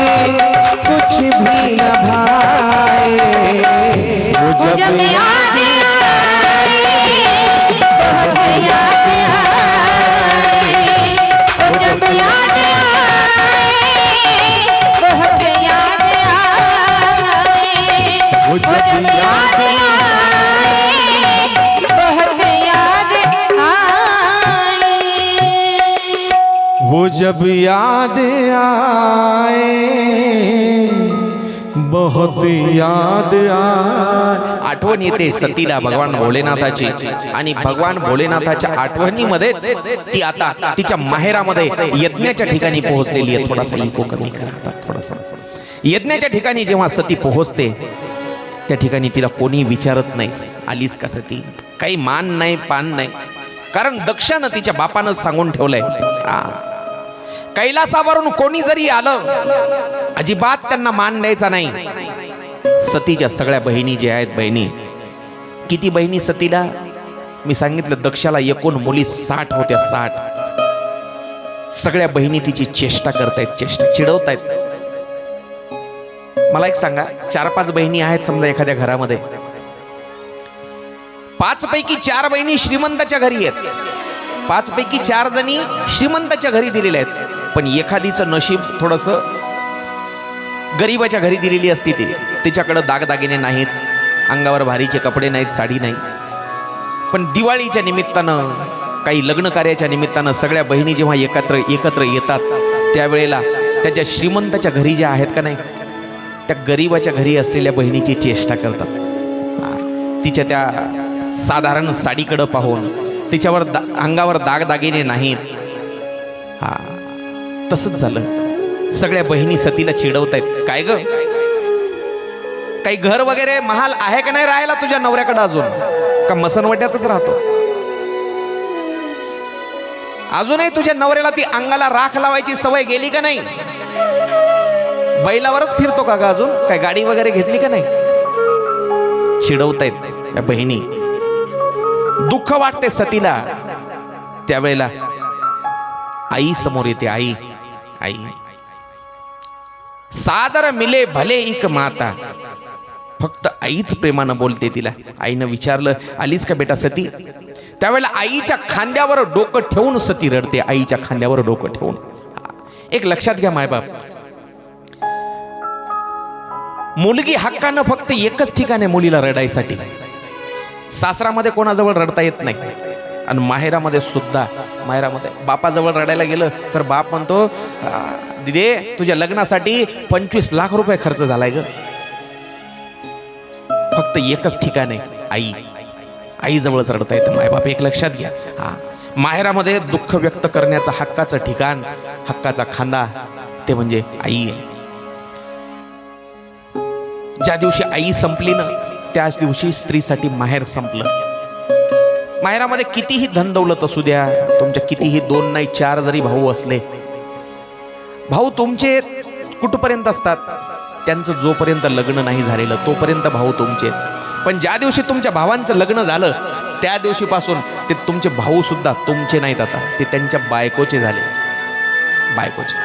कुछ भी न भाए। वो जब याद आए बहुत याद आए, वो जब याद आए बहुत याद आए, वो जब याद आए बहुत याद आए। वो जब याद आए बहुत याद आए। आठवण येते सतीला भगवान भोलेनाथाची, आणि भगवान भोलेनाथाच्या आठवणीमध्येच ती आता तिच्या माहेरामध्ये यज्ञाच्या ठिकाणी पोहोचलेली आहे. थोडासा इको कमी करा आता, थोडासा. यज्ञाच्या ठिकाणी जेव्हा सती पोहोचते त्या ठिकाणी तिला कोणी विचारत नाही आलीस का सती. काही मान नाही पान नाही, कारण दक्षानं तिच्या बापानंच सांगून ठेवलंय. कैलासावरून कोणी जरी आलं अजिबात त्यांना मान द्यायचा नाही. सतीच्या सगळ्या बहिणी जे आहेत, बहिणी किती बहिणी सतीला मी सांगितलं, दक्षाला एकूण मुली 60 होत्या. 60 सगळ्या बहिणी तिची चेष्टा करतायत, चेष्टा चिडवतायत. मला एक सांगा, 4-5 बहिणी आहेत समजा एखाद्या घरामध्ये, 5 पैकी 4 बहिणी श्रीमंताच्या घरी आहेत, 5 पैकी 4 जणी श्रीमंताच्या घरी दिलेल्या आहेत, पण एखादीचं नशीब थोडंसं गरीबाच्या घरी दिलेली असती. तिच्याकडे दागदागिने नाहीत, अंगावर भारीचे कपडे नाहीत, साडी नाही, पण दिवाळीच्या निमित्तानं काही लग्न कार्याच्या निमित्तानं सगळ्या बहिणी जेव्हा एकत्र येतात त्यावेळेला त्याच्या श्रीमंताच्या घरी ज्या आहेत का नाही, त्या गरीबाच्या घरी असलेल्या बहिणीची चेष्टा करतात. तिच्या त्या साधारण साडीकडं पाहून, तिच्यावर अंगावर दागदागिने नाहीत. हा, तसंच झालं. सगळ्या बहिणी सतीला चिडवतायत. काय ग, काही घर वगैरे महाल आहे का नाही राहायला तुझ्या नवऱ्याकडे अजून, का मसनवट्यातच राहतो? अजूनही तुझ्या नवऱ्याला ती अंगाला राख लावायची सवय गेली का नाही? बैलावरच फिरतो का ग अजून? काय गाडी वगैरे घेतली का नाही? चिडवतायत या बहिणी. दुःख वाटते सतीला. त्यावेळेला आई समोर येते. आई आई सादर मिले भले एक माता. फक्त आईच प्रेमानं बोलते तिला. आईनं विचारलं, आलीस का बेटा सती? त्यावेळेला आईच्या खांद्यावर डोकं ठेवून सती रडते. आईच्या खांद्यावर डोकं ठेवून. एक लक्षात घ्या मायबाप, मुलगी हक्कानं फक्त एकच ठिकाण आहे मुलीला रडायसाठी. सासरामध्ये कोणाजवळ रडता येत नाही, आणि माहेरामध्ये सुद्धा. माहेरामध्ये बापाजवळ रडायला गेलं तर बाप म्हणतो, दिदे तुझ्या लग्नासाठी 25 लाख रुपये खर्च झालाय ग. फक्त एकच ठिकाण आहे आई. आईजवळच रडता येतं मायबाप. एक लक्षात घ्या. हा, माहेरामध्ये दुःख व्यक्त करण्याचं हक्काचं ठिकाण, हक्काचा खांदा ते म्हणजे आई आहे. ज्या दिवशी आई संपली ना, त्याच दिवशी स्त्रीसाठी माहेर संपलं. माहेरामध्ये कितीही धन दौलत असू द्या, तुमच्या कितीही 2 नाही 4 जरी भाऊ असले, भाऊ तुमचे कुठपर्यंत असतात? त्यांचं जोपर्यंत लग्न नाही झालेलं तोपर्यंत भाऊ तुमचे. पण ज्या दिवशी तुमच्या भावांचं लग्न झालं त्या दिवशीपासून ते तुमचे भाऊ सुद्धा तुमचे नाहीत, आता ते त्यांच्या बायकोचे झाले, बायकोचे.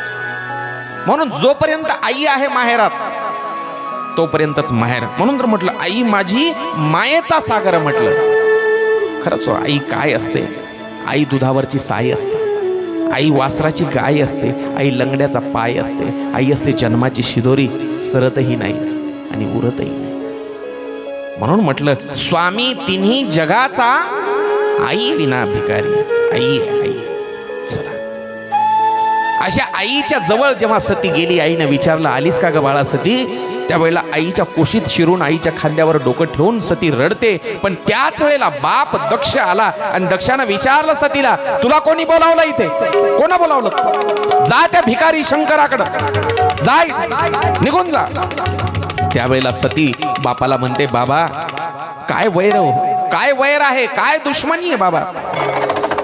म्हणून जोपर्यंत आई आहे माहेरात तोपर्यंतच माहेर. म्हणून तर म्हटलं आई माझी मायेचा सागर. म्हटलं खरंच आई काय असते? आई दुधावरची साई असते, आई वासराची गाय असते, आई लंगड्याचा पाय असते, आई असते जन्माची शिदोरी, सरतही नाही आणि उरतही नाही. म्हणून म्हटलं स्वामी तिन्ही जगाचा, आई विना भिकारी. आई आई. चला, अशा आईच्या जवळ जेव्हा सती गेली, आईनं विचारलं आलीस का ग बाळा सती? त्यावेळेला आईच्या कुशीत शिरून आईच्या खांद्यावर डोकं ठेवून सती रडते. पण त्याच वेळेला बाप दक्ष आला आणि दक्षानं विचारलं सतीला, तुला कोणी बोलावलं इथे? कोणा बोलावलं? जा त्या भिकारी शंकराकडं, जाय निघून जा. त्यावेळेला सती बापाला म्हणते, बाबा काय वैर हो, काय वैर आहे, काय दुश्मनी आहे बाबा,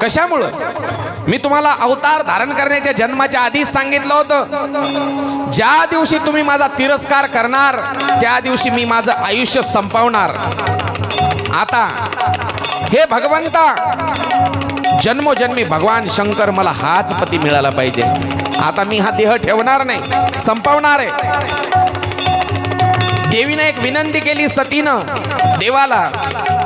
कशामुळं? मी तुम्हाला अवतार धारण करण्याच्या जन्माच्या आधीच सांगितलं होतं, ज्या दिवशी तुम्ही माझा तिरस्कार करणार त्या दिवशी मी माझं आयुष्य संपवणार. आता हे भगवंता, जन्मोजन्मी भगवान शंकर मला हाच पती मिळाला पाहिजे. आता मी हा देह ठेवणार नाही, संपवणार आहे. देवीने एक विनंती केली सतीनं देवाला,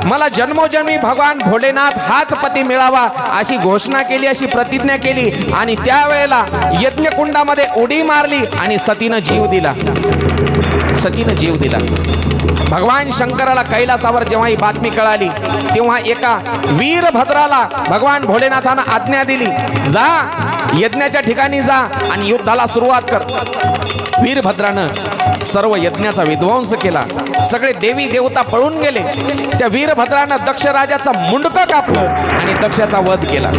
मला जन्मोजन्मी भगवान भोलेनाथ हाच पती मिळावा अशी घोषणा केली, अशी प्रतिज्ञा केली. आणि त्यावेळेला यज्ञकुंडामध्ये उडी मारली आणि सतीनं जीव दिला. सतीनं जीव दिला. भगवान शंकराला कैलासावर जेव्हा ही बातमी कळाली तेव्हा एका वीरभद्राला भगवान भोलेनाथानं आज्ञा दिली, जा यज्ञाच्या ठिकाणी जा आणि युद्धाला सुरुवात कर. वीरभद्रानं सर्व यज्ञाचा विध्वंस केला. सगळे देवी देवता पळून गेले. त्या वीरभद्रानं दक्ष राजाचा मुंडकं कापलं आणि दक्षाचा वध केला.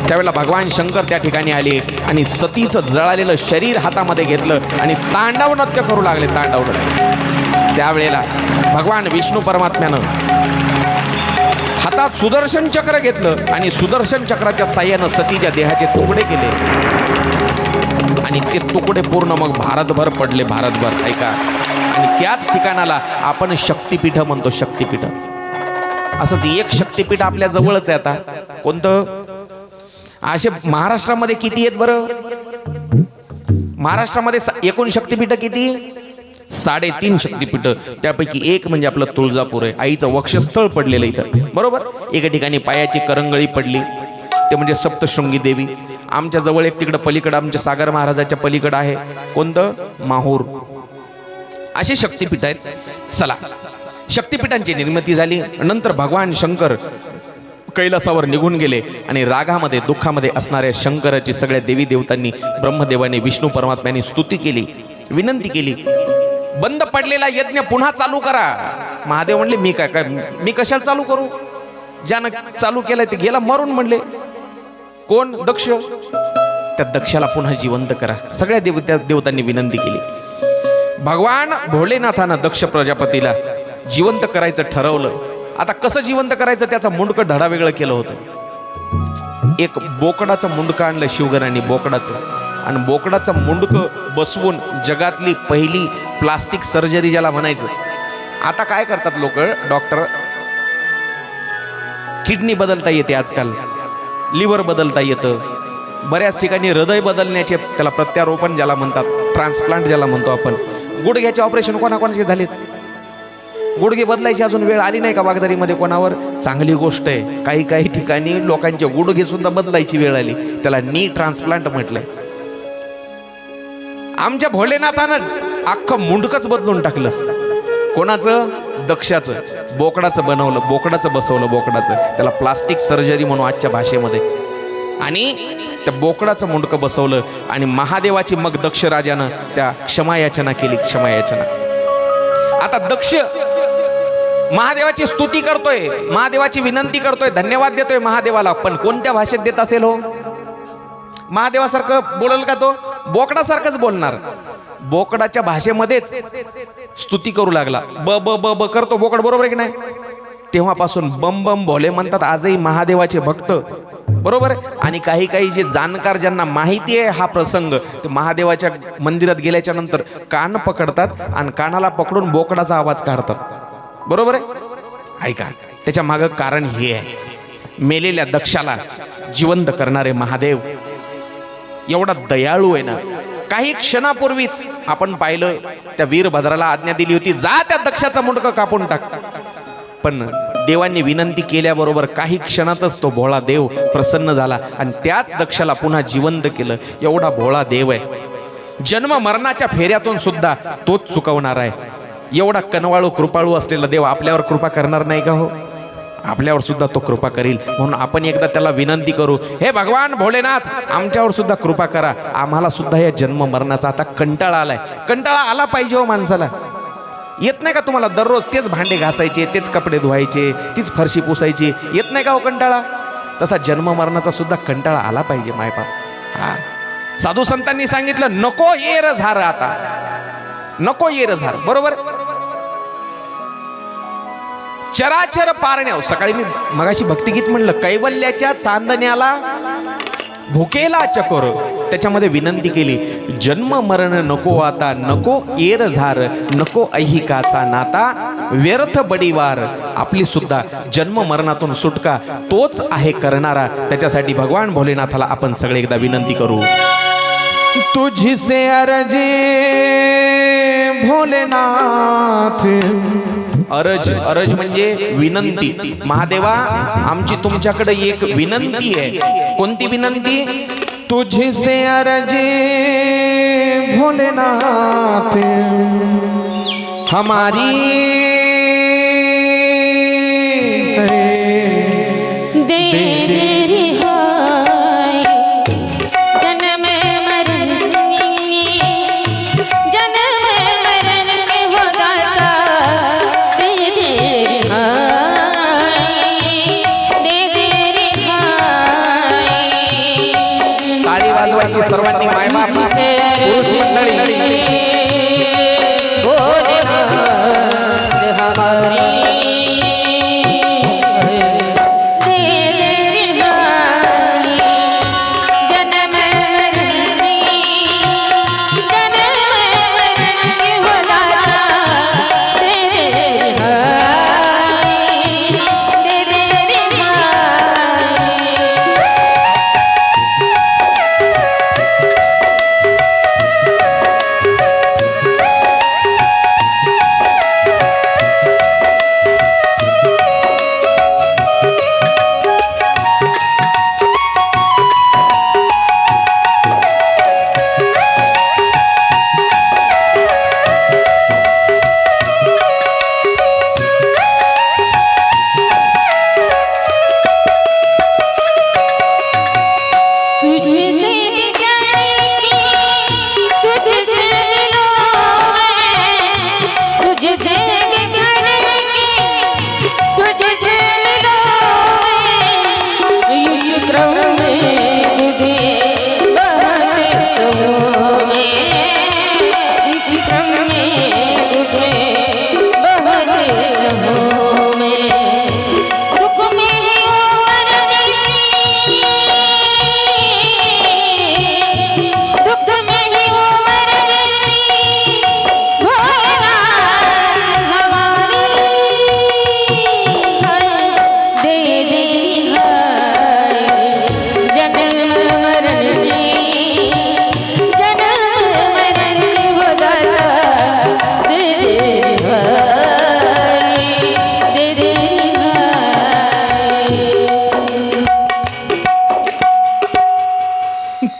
त्यावेळेला भगवान शंकर त्या ठिकाणी आले आणि सतीचं जळालेलं शरीर हातामध्ये घेतलं आणि तांडव नृत्य करू लागले. तांडव नृत्य. त्यावेळेला भगवान विष्णू परमात्म्यानं हातात सुदर्शन चक्र घेतलं आणि सुदर्शन चक्राच्या साह्यानं सतीच्या देहाचे तुकडे केले आणि ते तुकडे पूर्ण मग भारतभर पडले. भारतभर ऐका. आणि त्याच ठिकाणाला आपण शक्तिपीठ म्हणतो. शक्तिपीठ. असंच एक शक्तिपीठ आपल्या जवळच आहे. आता कोणतं? असे महाराष्ट्रामध्ये किती आहेत बरं? महाराष्ट्रामध्ये एकूण शक्तिपीठ किती? 3.5 शक्तिपीठ. त्यापैकी एक म्हणजे आपलं तुळजापूर आहे. आईचं वक्षस्थळ पडलेलं इथं, बरोबर. एका ठिकाणी पायाची करंगळी पडली, ते म्हणजे सप्तशृंगी देवी. आमच्या जवळ एक तिकडं पलीकडं आमच्या सागर महाराजाच्या पलीकडं आहे. कोणतं? माहूर. अशी शक्तिपीठ आहेत. चला, शक्तिपीठांची निर्मिती झाली. नंतर भगवान शंकर कैलासावर निघून गेले आणि रागामध्ये दुःखामध्ये असणाऱ्या शंकराची सगळ्या देवी देवतांनी, ब्रह्मदेवाने, विष्णू परमात्म्याने स्तुती केली, विनंती केली, बंद पडलेला यज्ञ पुन्हा चालू करा. महादेव म्हणले, मी काय मी कशाला चालू करू? ज्यानं चालू केलं ते गेला मरून म्हणले. कोण? दक्ष. त्या दक्षाला पुन्हा जिवंत करा. सगळ्या देवतांनी विनंती केली. भगवान भोलेनाथानं दक्ष प्रजापतीला जिवंत करायचं ठरवलं. आता कसं जिवंत करायचं? त्याचा मुंडकं धडावेगळं केलं होतं. एक बोकडाचं मुंडकं आणलं शिवगणांनी, बोकडाचं. आणि बोकडाचं मुंडकं बसवून जगातली पहिली प्लास्टिक सर्जरी ज्याला म्हणायचं. आता काय करतात लोक, डॉक्टर, किडनी बदलता येते आजकाल, लिव्हर बदलता येतं, बऱ्याच ठिकाणी हृदय बदलण्याचे, त्याला प्रत्यारोपण ज्याला म्हणतात, ट्रान्सप्लांट ज्याला म्हणतो आपण. गुडघ्याचे ऑपरेशन कोणाकोणाचे झालेत? गुडघे बदलायची अजून वेळ आली नाही का वागदरीमध्ये कोणावर? चांगली गोष्ट आहे. काही ठिकाणी लोकांचे गुडघे सुद्धा बदलायची वेळ आली. त्याला नी ट्रान्सप्लांट म्हटलंय. आमच्या भोलेनाथानं अख्खं मुंडकच बदलून टाकलं. कोणाचं? दक्षाचं. बोकडाचं बनवलं, बोकडाचं बसवलं, बोकडाचं. त्याला प्लास्टिक सर्जरी म्हणून आजच्या भाषेमध्ये. आणि त्या बोकडाचं मुंडकं बसवलं आणि महादेवाची मग दक्ष राजानं त्या क्षमायाचना केली. क्षमायाचना. आता दक्ष महादेवाची स्तुती करतोय, महादेवाची विनंती करतोय, धन्यवाद देतोय महादेवाला. पण कोणत्या भाषेत देत असेल हो? महादेवासारखं बोलल का तो? बोकडासारखंच बोलणार. बोकडाच्या भाषेमध्येच स्तुती करू लागला. ब ब ब ब करतो बोकड, बरोबर आहे की नाही? तेव्हापासून बम बम भोले म्हणतात आजही महादेवाचे भक्त, बरोबर आहे. आणि काही जे जाणकार, ज्यांना माहिती आहे हा प्रसंग, ते महादेवाच्या मंदिरात गेल्याच्या नंतर कान पकडतात आणि कानाला पकडून बोकडाचा आवाज काढतात, बरोबर आहे. ऐका, त्याच्या मागं कारण हे आहे, मेलेल्या दक्षाला जिवंत करणारे महादेव एवढा दयाळू आहे ना. काही क्षणापूर्वीच आपण पाहिलं, त्या वीरभद्राला आज्ञा दिली होती, जा त्या दक्षाचा मुंडकं कापून टाक. पण देवांनी विनंती केल्याबरोबर काही क्षणातच तो भोळा देव प्रसन्न झाला आणि त्याच दक्षाला पुन्हा जिवंत केलं. एवढा भोळा देव आहे. जन्म मरणाच्या फेऱ्यातून सुद्धा तोच चुकवणार आहे. एवढा कनवाळू कृपाळू असलेला देव आपल्यावर कृपा करणार नाही का हो? आपल्यावर सुद्धा तो कृपा करील. म्हणून आपण एकदा त्याला विनंती करू, हे भगवान भोलेनाथ, आमच्यावर सुद्धा कृपा करा. आम्हाला सुद्धा या जन्म मरणाचा आता कंटाळा आलाय. कंटाळा आला पाहिजे हो माणसाला. येत नाही का तुम्हाला दररोज तेच भांडे घासायचे, तेच कपडे धुवायचे, तीच फरशी पुसायची? येत नाही का हो कंटाळा? तसा जन्म मरणाचा सुद्धा कंटाळा आला पाहिजे मायबाप. हा, साधू संतांनी सांगितलं, नको येर झार, आता नको येर झार. बरोबर. चराचर पारण्या. सकाळी मी मगाशी भक्तिगीत म्हणलं, कैवल्याच्या चांदण्याला भुकेला चकोर. त्याच्यामध्ये विनंती केली, जन्म मरण नको आता, नको येर झार, नको ऐहिकाचा नाता, व्यर्थ बडीवार. आपली सुद्धा जन्म मरणातून सुटका तोच आहे करणारा. त्याच्यासाठी भगवान भोलेनाथाला आपण सगळे एकदा विनंती करू. तुझसे अर्जी भोलेनाथ. अरज, अरज म्हणजे विनंती. महादेवा, आमची तुमच्याकडे एक विनंती आहे. कोणती विनंती? तुझसे अर्जी भोलेनाथ, हमारी दे दे रिहाई, जन्म मरण जन्म मरण के हो दाता, दे दे रिहाई, दे दे रिहाई. टाळी वाजवायची सर्वांनी मायबाप, पुरुष मंडळी.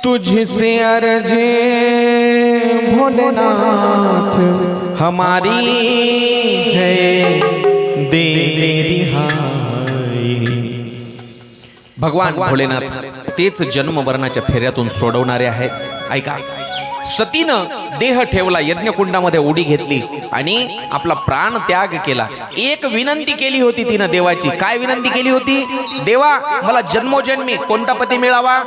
तुझसे अर्जी भोलेनाथ, हमारी है दे रिहाई. भगवान भोलेनाथ तेच जन्म मरणाच्या फेऱ्यातून सोडवणारे आहेत. ऐका, सतीनं देह ठेवला, यज्ञकुंडामध्ये उडी घेतली आणि आपला प्राण त्याग केला. एक विनंती केली होती तिनं देवाची. काय विनंती केली होती? देवा, मला जन्मोजन्मी कोणता पती मिळावा?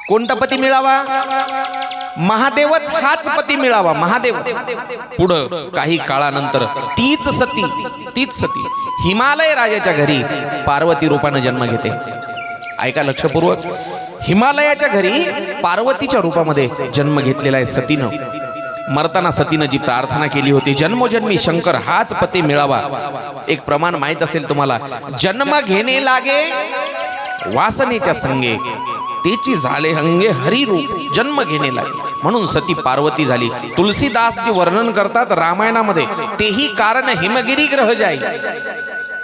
कोणता पती मिळावा? महादेवच हाच पती मिळावा. महादेव. पुढं काही काळानंतर तीच सती हिमालय राजाच्या घरी पार्वती रूपाने जन्म घेते. ऐका लक्षपूर्वक, हिमालयाच्या घरी पार्वतीच्या रूपामध्ये जन्म घेतलेला आहे सतीनं. मरताना सतीनं जी प्रार्थना केली होती, जन्मोजन्मी शंकर हाच पती मिळावा. एक प्रमाण माहित असेल तुम्हाला, जन्म घेणे लागे वासनेच्या संगे, तेची झाले हंगे हरी रूप. जन्म घेणे लागे म्हणून सती पार्वती झाली. तुलसीदास जे वर्णन करतात रामायणामध्ये, तेही कारण हिमगिरी ग्रह जाई.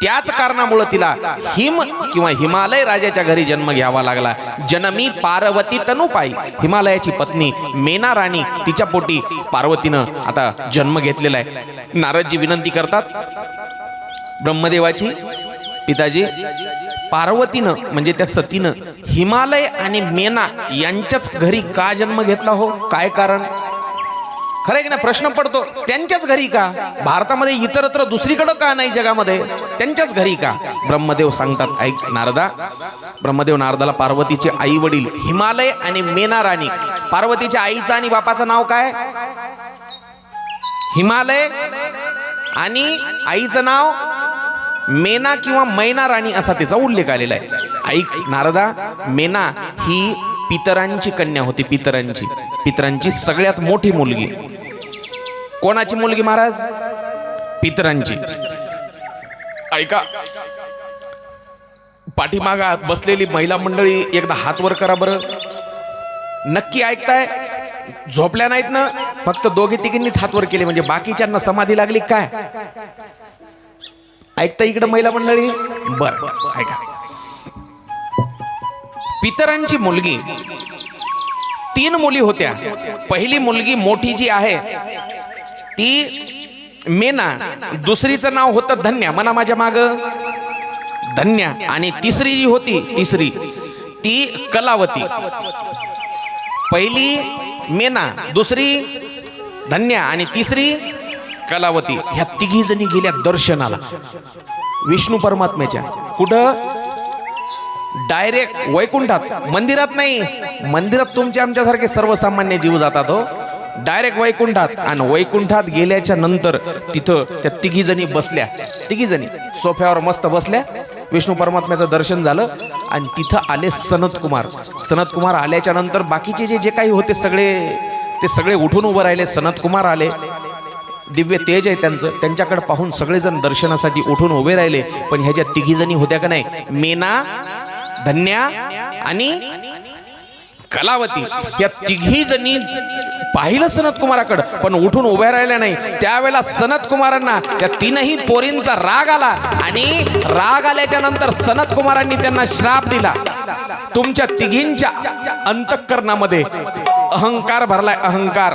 त्याच कारणामुळे तिला हिम किंवा हिमालय राजाच्या घरी जन्म घ्यावा लागला. जनमी पार्वती तनुपाई, हिमालयाची पत्नी मेना राणी, तिच्या पोटी पार्वतीनं आता जन्म घेतलेला आहे. नारदजी विनंती करतात, ब्रह्मदेवाची पिताजी पार्वतीनं म्हणजे त्या सतीनं हिमालय आणि मेना यांच्याच घरी का जन्म घेतला हो? काय कारण? खरं की ना, प्रश्न पडतो. त्यांच्याच घरी का? भारतामध्ये इतरत्र दुसरीकडं का नाही जगामध्ये? त्यांच्याच घरी का? ब्रह्मदेव सांगतात, ऐक नारदा. ब्रह्मदेव नारदाला पार्वतीचे आई वडील हिमालय आणि मेना राणी. पार्वतीच्या आईचं आणि बापाचं नाव काय? हिमालय आणि आईचं नाव मेना किंवा मैना राणी असा तिचा उल्लेख आलेला आहे. ऐक नारदा, मेना ही पितरांची कन्या होती. पितरांची सगळ्यात मोठी मुलगी. कोणाची मुलगी महाराज? पितरांची. ऐका, पाठीमागा बसलेली महिला मंडळी एकदा हात वर करा बरं. नक्की ऐकताय? झोपल्या नाहीत ना? फक्त दोघे तिघींनीच हात वर केले, म्हणजे बाकीच्यांना समाधी लागली काय? ऐकता इकडे महिला मंडळी? बर ऐका. पितरांची मुलगी, 3 मुली होत्या. पहिली मुलगी मोठी जी आहे ती मेना, दुसरीचं नाव होतं धन्या. म्हणा माझ्या माग, धन्या. आणि तिसरी जी होती ती कलावती. पहिली मेना, दुसरी धन्या आणि तिसरी कलावती. ह्या तिघी जणी गेल्या दर्शनाला विष्णू परमात्म्याच्या. कुठं? डायरेक्ट वैकुंठात. मंदिरात नाही. मंदिरात तुमच्या आमच्यासारखे सर्वसामान्य जीव जातात हो. डायरेक्ट वैकुंठात. आणि वैकुंठात गेल्याच्या नंतर तिथं त्या तिघी जणी बसल्या. तिघी जणी सोफ्यावर मस्त बसल्या. विष्णू परमात्म्याचं दर्शन झालं आणि तिथं आले सनत कुमार आल्याच्या नंतर बाकीचे जे काही होते सगळे उठून उभं राहिले. सनत कुमार आले. दिव्य तेज आहे त्यांचं. त्यांच्याकडे पाहून सगळेजण दर्शनासाठी उठून उभे राहिले. पण ह्याच्या तिघी जणी होत्या का नाही, मेना, धन्या आणि कलावती, या तिघी जणी पाहिलं सनत कुमाराकडे पण उठून उभ्या राहिल्या नाही. त्यावेळेला सनत कुमारांना त्या 3ही पोरींचा राग आला आणि राग आल्याच्या नंतर सनत कुमारांनी त्यांना श्राप दिला. तुमच्या तिघींच्या अंतःकरणामध्ये अहंकार भरलाय. अहंकार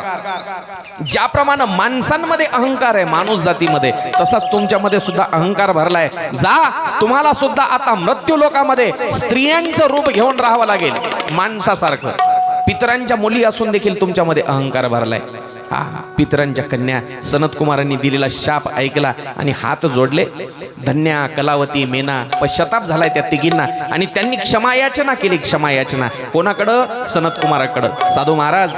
ज्याप्रमाणे माणसांमध्ये अहंकार आहे, माणूस जातीमध्ये, तसाच तुमच्यामध्ये सुद्धा अहंकार भरलाय. जा, तुम्हाला सुद्धा आता मृत्यू लोकामध्ये स्त्रियांचं रूप घेऊन राहावं लागेल माणसासारखं. पितरांच्या मुली असून देखील तुमच्यामध्ये अहंकार भरलाय. पितरांच्या कन्या सनत कुमारांनी दिलेला शाप ऐकला आणि हात जोडले. धन्या, कलावती, मेना पश्चाताप झालाय त्या तिघींना आणि त्यांनी क्षमायाचना केली. क्षमायाचना कोणाकडं? सनत कुमाराकडं. साधू महाराज,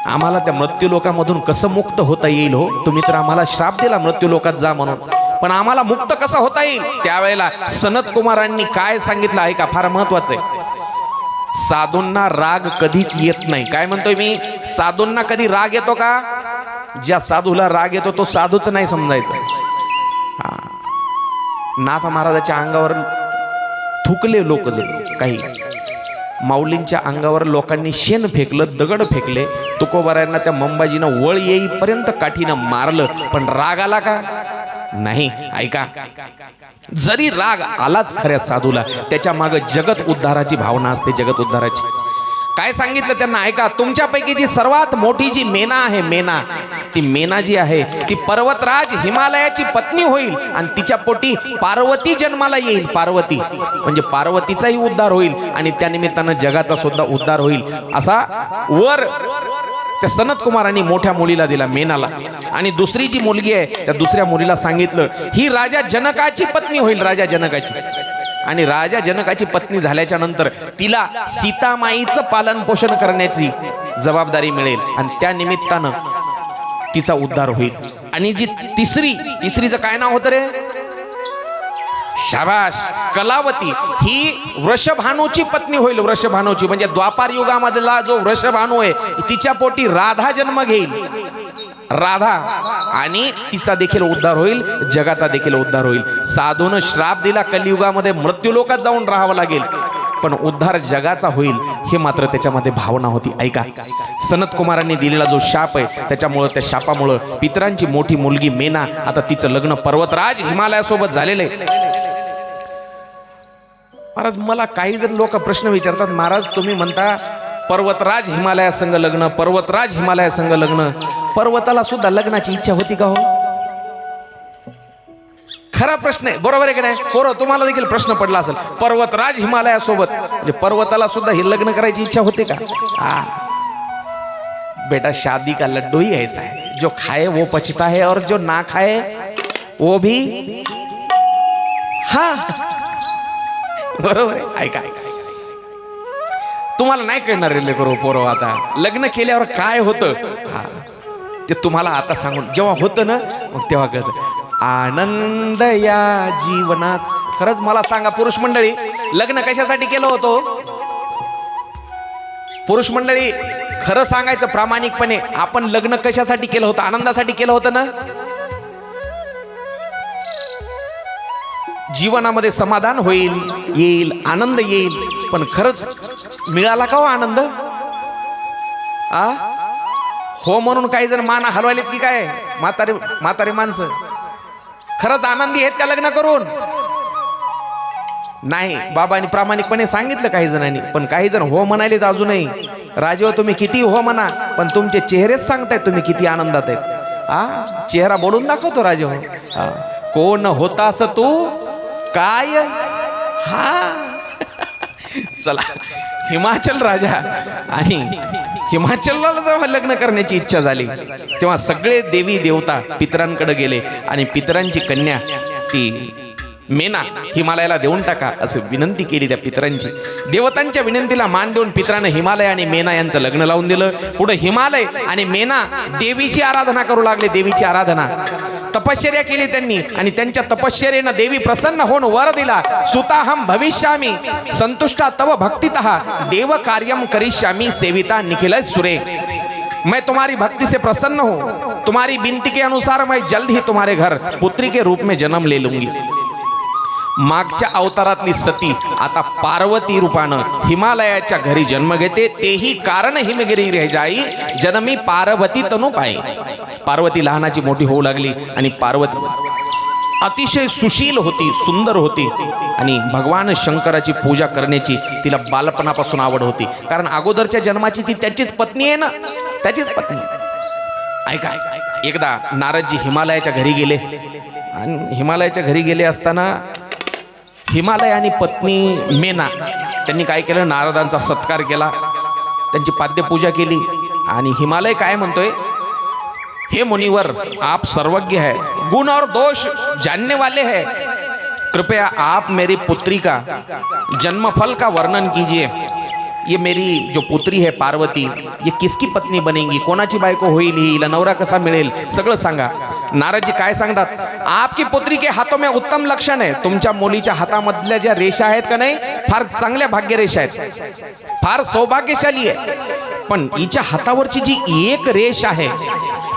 आम्हाला त्या मृत्यू लोकामधून कसं मुक्त होता येईल हो? तुम्ही तर आम्हाला श्राप दिला मृत्यू लोकात जा म्हणून, पण आम्हाला मुक्त कसं होता येईल? त्यावेळेला सनत कुमारांनी काय सांगितलं ऐका, फार महत्वाचं आहे. साधूंना राग कधीच येत नाही. काय म्हणतोय मी? साधूंना कधी राग येतो का? ज्या साधूला राग येतो तो साधूच नाही समजायचं. नाथ महाराजाच्या अंगावर थुकले लोक, जर काही माऊलींच्या अंगावर लोकांनी शेण फेकलं, दगड फेकले. तुकोबारायांना त्या मंबाजीनं वळ येईपर्यंत काठीनं मारलं, पण राग आला का? नाही. ऐका, जरी राग आलाच खऱ्या साधूला, त्याच्या मागे जगत उद्धाराची भावना असते. जगत उद्धाराची काय सांगितलं त्यांना ऐका. तुमच्यापैकी जी सर्वात मोठी जी मेना आहे, मेना, ती मेना जी आहे ती पर्वतराज हिमालयाची पत्नी होईल आणि तिच्या पोटी पार्वती जन्माला येईल. पार्वती म्हणजे पार्वतीचाही उद्धार होईल आणि त्या निमित्तानं जगाचा सुद्धा उद्धार होईल. असा वर त्या सनत कुमारांनी मोठ्या मुलीला दिला, मेनाला. आणि दुसरी जी मुलगी आहे त्या दुसऱ्या मुलीला सांगितलं ही राजा जनकाची पत्नी होईल. राजा जनकाची. आणि राजा जनकाची पत्नी झाल्याच्या नंतर तिला सीतामाईचं पालन पोषण करण्याची जबाबदारी मिळेल आणि त्या निमित्तानं तिचा उद्धार होईल. आणि जी तिसरीचं काय नाव होतं रे? शाबाश, कलावती. ही वृषभानूची पत्नी होईल. वृषभानूची म्हणजे द्वापार युगामधला जो वृषभानू आहे तिच्या पोटी राधा जन्म घेईल. राधा. आणि तिचा देखील उद्धार होईल, जगाचा देखील उद्धार होईल. साधून श्राप दिला, कलियुगामध्ये मृत्यू लोकात जाऊन राहावं लागेल, पण उद्धार जगाचा होईल, हे मात्र त्याच्यामध्ये भावना होती. ऐका, सनत कुमारांनी दिलेला जो शाप आहे त्याच्यामुळं, त्या शापामुळं पितरांची मोठी मुलगी मेना, आता तिचं लग्न पर्वतराज हिमालयासोबत झालेलं आहे. महाराज, मला काही जण लोक प्रश्न विचारतात, महाराज तुम्ही म्हणता पर्वतराज हिमालया संग लग्न, पर्वतराज हिमालया संग लग्न. पर्वताला सुद्धा लग्नाची इच्छा होती का हो? खरा प्रश्न आहे, बरोबर आहे की नाही पोरं? तुम्हाला देखील प्रश्न पडला असेल, पर्वतराज हिमालयासोबत म्हणजे पर्वताला सुद्धा हे लग्न करायची इच्छा होते का? बेटा शादी का लड्डू ही ऐसा है, जो खाए वो पचता है और जो ना खाए वो भी, हा बरोबर आहे. ऐका तुम्हाला नाही कळणार रे करू पोरं, आता लग्न केल्यावर काय होतं ते तुम्हाला आता सांगून, जेव्हा होतं ना मग तेव्हा कळतं आनंद या जीवनात. खरंच मला सांगा पुरुष मंडळी, लग्न कशासाठी केलं होतं? पुरुष मंडळी खरं सांगायचं प्रामाणिकपणे, आपण लग्न कशासाठी केलं होतं? आनंदासाठी केलं होतं ना? जीवनामध्ये समाधान होईल, येईल, आनंद येईल, पण खरंच मिळाला का हो आनंद? हो म्हणून काही जण मान हलवायलेत की काय म्हातारी माणसं? खरंच आनंदी आहेत का लग्न करून? नाही. बाबांनी प्रामाणिकपणे सांगितलं काही जणांनी, पण काही जण हो म्हणालेत अजूनही. राजेव तुम्ही किती हो म्हणा, पण तुमचे चेहरेच सांगतायत तुम्ही किती आनंदात आहेत. चेहरा बोलून दाखवतो राजेव. कोण होतास तू काय? चला, हिमाचल राजा आणि हिमाचलला जेव्हा लग्न करण्याची इच्छा झाली तेव्हा सगळे देवी देवता पितरांकडे गेले आणि पितरांची कन्या ती मेना हिमालयाला देऊन टाका असं विनंती केली त्या पितरांची. देवतांच्या विनंतीला मान देऊन पितराने हिमालय आणि मेना यांचं लग्न लावून दिलं. पुढे हिमालय आणि मेना देवीची आराधना करू लागले. देवीची आराधना, तपश्चर्या केली त्यांनी आणि त्यांच्या तपश्चर्येनं देवी प्रसन्न होऊन वर दिला. सुताहम भविष्यामी संतुष्टा तव भक्तितः देव कार्यम करिष्यामी सेविता निखिल सुरे. मैं तुम्हारी भक्ति से प्रसन्न हूँ, तुम्हारी विनती के अनुसार मैं जल्द ही तुम्हारे घर पुत्री के रूप में जन्म ले लूंगी. मागच्या अवतारातली सती आता पार्वती रूपानं हिमालयाच्या घरी जन्म घेते. तेही कारण हिमगिरी रह जाई जन्मी पार्वती तनु पाई. पार्वती लहानाची मोठी होऊ लागली आणि पार्वती अतिशय सुशील होती, सुंदर होती आणि भगवान शंकराची पूजा करण्याची तिला बालपणापासून आवड होती. कारण अगोदरच्या जन्माची ती त्याचीच पत्नी आहे ना, त्याचीच पत्नी. ऐका, एकदा नारदजी हिमालयाच्या घरी गेले आणि हिमालयाच्या घरी गेले असताना हिमालय आणि पत्नी मेना त्यांनी काय केलं, नारदांचा सत्कार केला, त्यांची पाद्यपूजा केली. आणि हिमालय काय म्हणतोय, हे मुनिवर आप सर्वज्ञ है, गुण और दोष जानने वाले हैं, कृपया आप मेरी पुत्री का जन्मफल का वर्णन कीजिए. ये मेरी जो पुत्री है पार्वती, ये किसकी पत्नी बनेगी, कोणाची बायको होईल, हिला नवरा कसा मिळेल, सगळं सांगा. नारदजी काय सांगतात, आपकी पुत्री के हाथों में उत्तम लक्षण है. तुमच्या मुलीच्या हातामधल्या ज्या रेषा आहेत का नाही, फार चांगल्या भाग्य रेषा आहेत, फार सौभाग्यशाली आहे. पण हिच्या हातावरची जी एक रेष आहे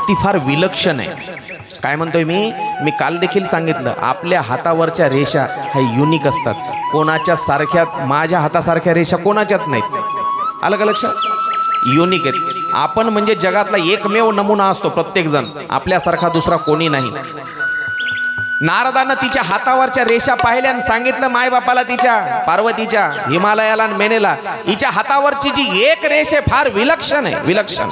ती फार विलक्षण आहे. काय म्हणतोय मी काल देखील सांगितलं, आपल्या हातावरच्या रेषा ह्या युनिक असतात. कोणाच्या सारख्या, माझ्या हातासारख्या रेषा कोणाच्याच नाहीत. आलं का लक्षात? युनिक आहेत. आपण म्हणजे जगातला एकमेव नमुना असतो प्रत्येक जण, आपल्यासारखा दुसरा कोणी नाही. नारदानं तिच्या हातावरच्या रेषा पाहिल्या आणि सांगितलं मायबापाला, तिच्या पार्वतीच्या, हिमालयाला आणि मेनेला, हिच्या हातावरची जी एक रेष आहे फार विलक्षण आहे. विलक्षण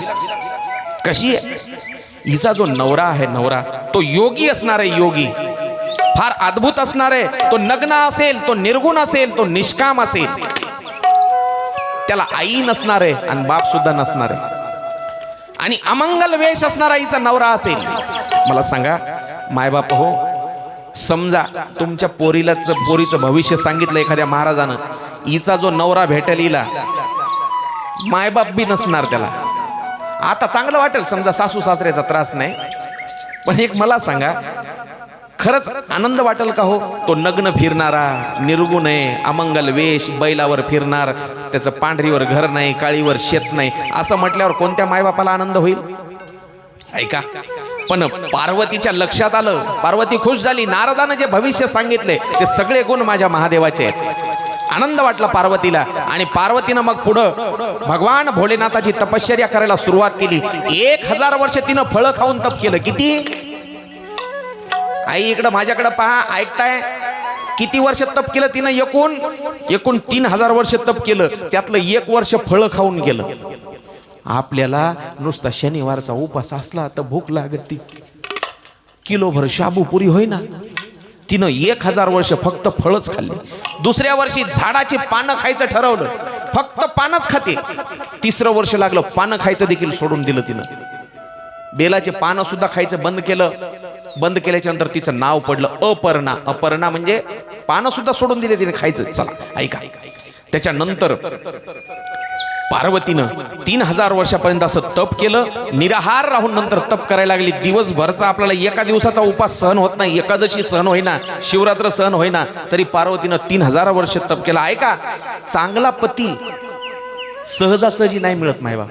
कशी आहे? हिचा जो नवरा आहे, नवरा तो योगी असणार आहे, योगी फार अद्भुत असणार आहे. तो नग्न असेल, तो निर्गुण असेल, तो निष्काम असेल, त्याला आई नसणार आहे आणि बाप सुद्धा नसणार आहे, आणि अमंगल वेश असणारा हिचा नवरा असेल. मला सांगा मायबाप हो, समजा तुमच्या पोरीचं भविष्य सांगितलं एखाद्या महाराजानं, हिचा जो नवरा भेटेल हिला मायबाप बी नसणार त्याला. आता चांगलं वाटेल समजा सासू सासऱ्याचा त्रास नाही, पण एक मला सांगा, खरंच आनंद वाटेल का हो? तो नग्न फिरणारा, निर्गुण आहे, अमंगल वेश, बैलावर फिरणार, त्याचं पांढरीवर घर नाही, काळीवर शेत नाही, असं म्हटल्यावर कोणत्या मायबापाला आनंद होईल? ऐका, पण पार्वतीच्या लक्षात आलं, पार्वती खुश झाली. नारदानं जे भविष्य सांगितले ते सगळे गुण माझ्या महादेवाचे आहेत. आनंद वाटला पार्वतीला आणि पार्वतीनं मग पुढं भगवान भोलेनाथाची तपश्चर्या करायला सुरुवात केली. 1000 वर्ष तिनं फळं खाऊन तप केलं. किती? आई इकडं माझ्याकडं पहा, ऐकताय? किती वर्ष तप केलं तिनं? एकूण 3000 वर्ष तप केलं. त्यातलं 1 वर्ष फळं खाऊन गेलं. आपल्याला नुसता शनिवारचा उपास असला तर भूक लागती, किलोभर शाबू पुरी होईना, तिनं 1000 वर्ष फक्त फळच खाल्ली. दुसऱ्या वर्षी झाडाची पानं खायचं ठरवलं, फक्त पानच खाते. तिसरं वर्ष लागलं, पानं खायचं देखील सोडून दिलं तिनं. बेलाचे पानं सुद्धा खायचं बंद केलं. बंद केल्याच्या नंतर तिचं नाव पडलं अपर्णा. अपर्णा म्हणजे पानं सुद्धा सोडून दिले तिने खायचं. चला ऐका, त्याच्यानंतर पार्वतीनं 3000 वर्षापर्यंत असं तप केलं. निराहार राहून नंतर तप करायला लागली. दिवसभरचा आपल्याला एका दिवसाचा उपास सहन होत नाही, एकादशी सहन होईना, शिवरात्र सहन होईना, तरी पार्वतीनं 3000 वर्ष तप केलं. ऐका, चांगला पती सहजासहजी नाही मिळत मायबाप,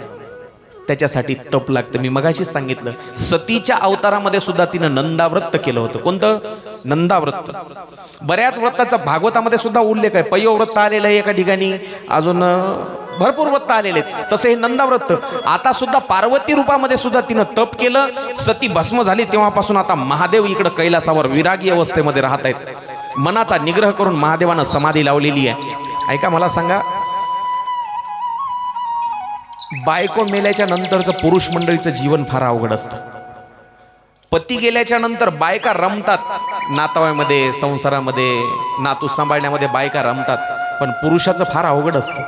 त्याच्यासाठी तप लागतं. मी मगाशीच सांगितलं, सतीच्या अवतारामध्ये सुद्धा तिनं नंदाव्रत केलं होतं. कोणतं? नंदाव्रत. बऱ्याच व्रताचा भागवतामध्ये सुद्धा उल्लेख आहे. पयोव्रत आलेलं आहे एका ठिकाणी, अजून भरपूर व्रत आलेले आहेत. तसे हे नंदाव्रत. आता सुद्धा पार्वती रूपामध्ये सुद्धा तिनं तप केलं. सती भस्म झाली तेव्हापासून आता महादेव इकडं कैलासावर विरागी अवस्थेमध्ये राहत आहेत. मनाचा निग्रह करून महादेवानं समाधी लावलेली आहे. ऐका, मला सांगा, बायको मेल्याच्या नंतरचं पुरुष मंडळीचं जीवन फार अवघड असतं. पती गेल्याच्या नंतर बायका रमतात, नातावामध्ये, संसारामध्ये, नातू सांभाळण्यामध्ये बायका रमतात. पण पुरुषाचं फार अवघड असतं.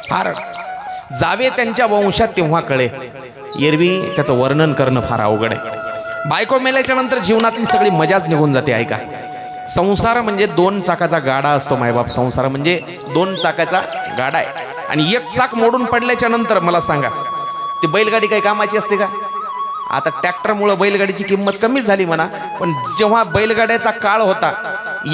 फार जावे त्यांच्या वंशात तेव्हा कळे, एरवी त्याचं वर्णन करणं फार अवघड आहे. बायको मेल्याच्या नंतर जीवनातली सगळी मजाच निघून जाते. ऐका, संसार म्हणजे 2 चाकाचा गाडा असतो मायबाप. संसार म्हणजे 2 चाकाचा गाडा आहे, आणि एक चाक मोडून पडल्याच्या नंतर मला सांगा, ती बैलगाडी काही कामाची असते का? आता ट्रॅक्टरमुळे बैलगाडीची किंमत कमीच झाली म्हणा, पण जेव्हा बैलगाड्याचा काळ होता,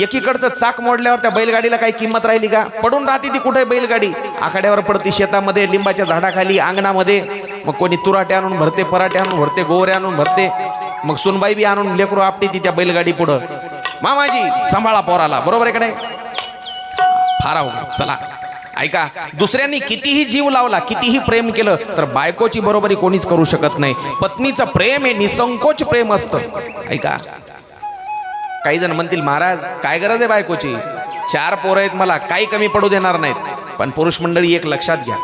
एकीकडचं चाक मोडल्यावर त्या बैलगाडीला काही किंमत राहिली का? पडून राहते ती. कुठे बैलगाडी? आखाड्यावर पडती, शेतामध्ये, लिंबाच्या झाडाखाली, अंगणामध्ये. मग कोणी तुराटे आणून भरते, पराठे आणून भरते, गोवरे आणून भरते, मग सुनबाई बी आणून लेकरू आपटे ती त्या बैलगाडी पुढं. मामाजी सांभाळा पोराला, बरोबर आहे का नाही? फार अवघड. चला ऐका, दुसऱ्यांनी कितीही जीव लावला, कितीही प्रेम केलं, तर बायकोची बरोबरी कोणीच करू शकत नाही. पत्नीचं प्रेम हे निसंकोच प्रेम असतं. ऐका, काही जण म्हणतील, महाराज काय गरज आहे बायकोची, 4 पोरं आहेत मला, काही कमी पडू देणार नाहीत. पण पुरुष मंडळी एक लक्षात घ्या,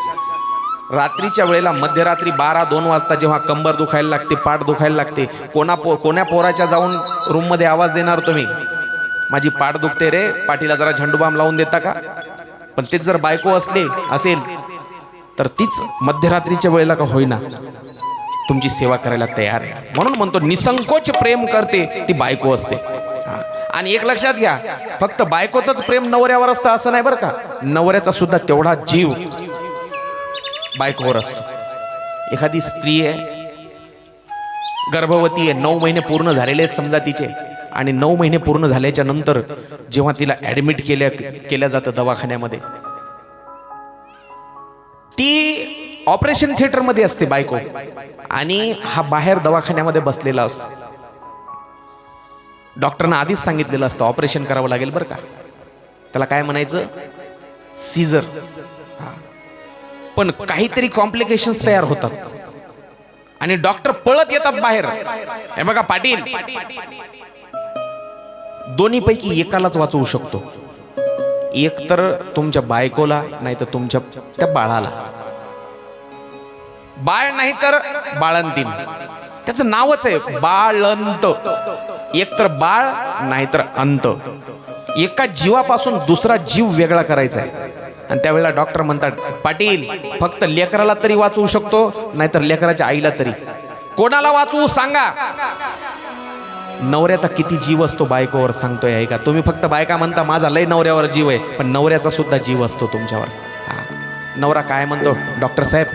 रात्रीच्या वेळेला मध्यरात्री 12-2 वाजता जेव्हा कंबर दुखायला लागते, पाठ दुखायला लागते, कोण्या पोराच्या जाऊन रूममध्ये आवाज देणार तुम्ही, माझी पाठ दुखते रे, पाठीला जरा झंडूबाम लावून देता का? पण तेच जर बायको असेल तर तीच मध्यरात्रीच्या वेळेला का होईना तुमची सेवा करायला तयार आहे. म्हणून म्हणतो निसंकोच प्रेम करते ती बायको असते. आणि एक लक्षात घ्या, फक्त बायकोचंच प्रेम नवऱ्यावर असतं असं नाही बरं का, नवऱ्याचा सुद्धा तेवढा जीव बायकोवर असतो. एखादी स्त्री आहे, गर्भवती आहे, 9 महिने पूर्ण झालेले आहेत समजा तिचे, आणि 9 महिने पूर्ण झाल्याच्या नंतर जेव्हा तिला ऍडमिट केल्या जातं दवाखान्यामध्ये, ती ऑपरेशन थिएटर मध्ये असते बायको, आणि हा बाहेर दवाखान्यामध्ये बसलेला असतो. डॉक्टरनं आधीच सांगितलेलं असतं ऑपरेशन करावं लागेल बरं का. त्याला काय म्हणायचं? सीझर. पण काहीतरी कॉम्प्लिकेशन्स तयार होतात आणि डॉक्टर पळत येतात बाहेर. हे बघा पाटील, दोन्ही पैकी एकालाच वाचवू शकतो. एक तर तुमच्या बायकोला, नाही तर तुमच्या त्या बाळाला. बाळ नाही तर बाळंतीण, त्याचं नावच आहे बाळंत. एक तर बाळ नाही तर अंत. एका जीवापासून दुसरा जीव वेगळा करायचा आहे. आणि त्यावेळेला डॉक्टर म्हणतात, पाटील फक्त लेकराला तरी वाचवू शकतो, नाहीतर लेकराच्या आईला तरी. कोणाला वाचवू सांगा? नवऱ्याचा किती जीव असतो बायकोवर सांगतोय ऐका. तुम्ही फक्त बायका म्हणता माझा लय नवऱ्यावर जीव आहे, पण नवऱ्याचा सुद्धा जीव असतो तुमच्यावर. नवरा काय म्हणतो? डॉक्टर साहेब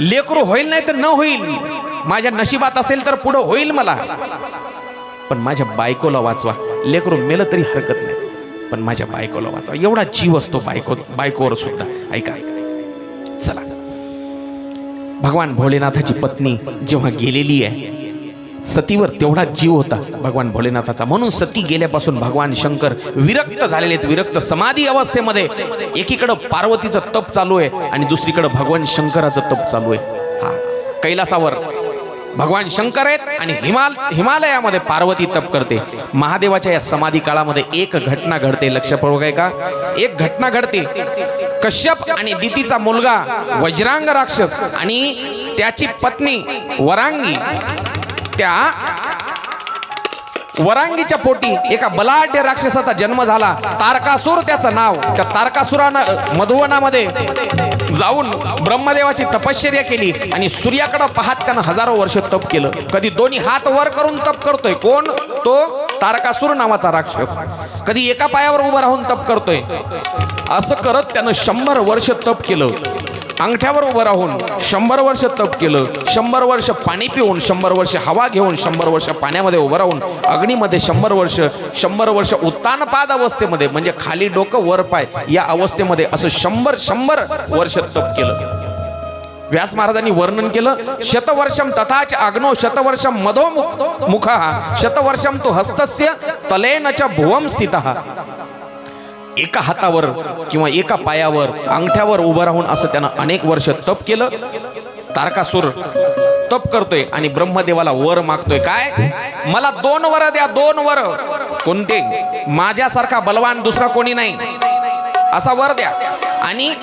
लेकरू होईल नाही तर न होईल, माझ्या नशिबात असेल तर पुढं होईल मला, पण माझ्या बायकोला वाचवा. लेकरू मेलं तरी हरकत नाही, पण माझ्या बायकोला वाचवा. एवढा जीव असतो बायकोवर सुद्धा. ऐका, चला, भगवान भोलेनाथाची पत्नी जेव्हा गेलेली आहे, सतीवर तेवढा जीव होता भगवान भोलेनाथाचा. म्हणून सती गेल्यापासून भगवान शंकर विरक्त झालेले आहेत, विरक्त समाधी अवस्थेमध्ये. एकीकडं पार्वतीचं तप चालू आहे आणि दुसरीकडं भगवान शंकराचं तप चालू आहे. हा कैलासावर भगवान शंकर आहेत आणि हिमालयामध्ये पार्वती तप करते. महादेवाच्या या समाधी काळामध्ये एक घटना घडते, लक्ष पडू का? एक घटना घडते. कश्यप आणि दितीचा मुलगा वज्रांग राक्षस आणि त्याची पत्नी वरांगी, त्या वरांगीच्या पोटी एका बलाढ्य राक्षसाचा जन्म झाला, तारकासूर त्याचं नाव. त्या तारकासुरानं मधुवनामध्ये जाऊन ब्रह्मदेवाची तपश्चर्या केली आणि सूर्याकडे पाहत त्यानं हजारो वर्ष तप केलं. कधी दोन्ही हात वर करून तप करतोय, कोण तो? तारकासूर नावाचा राक्षस. कधी एका पायावर उभं राहून तप करतोय. असं करत त्यानं 100 वर्ष तप केलं. अंगठ्यावर उभं राहून 100 वर्ष तप केलं. 100 वर्ष पाणी पिऊन, 100 वर्ष हवा घेऊन, 100 वर्ष पाण्यामध्ये उभं राहून, अग्नीमध्ये 100 वर्ष, 100 वर्ष उत्तानपाद अवस्थेमध्ये म्हणजे खाली डोकं वर पाय या अवस्थेमध्ये असं 100 वर्ष तप केलं. व्यास महाराजांनी वर्णन केलं, शतवर्षम तथाच अग्नो शतवर्षम मधो मुखः शतवर्षम तो हस्तस्य तलेन च भुवम स्थितः. एका हातावर किंवा एका पायावर अंगठ्यावर उभं राहून असं त्यानं अनेक वर्ष तप केलं. तारकासूर तप करतोय आणि ब्रह्मदेवाला वर मागतोय. काय? मला 2 वर द्या, 2 वर. कोणते? माझ्यासारखा बलवान दुसरा कोणी नाही असा वर द्या. आणि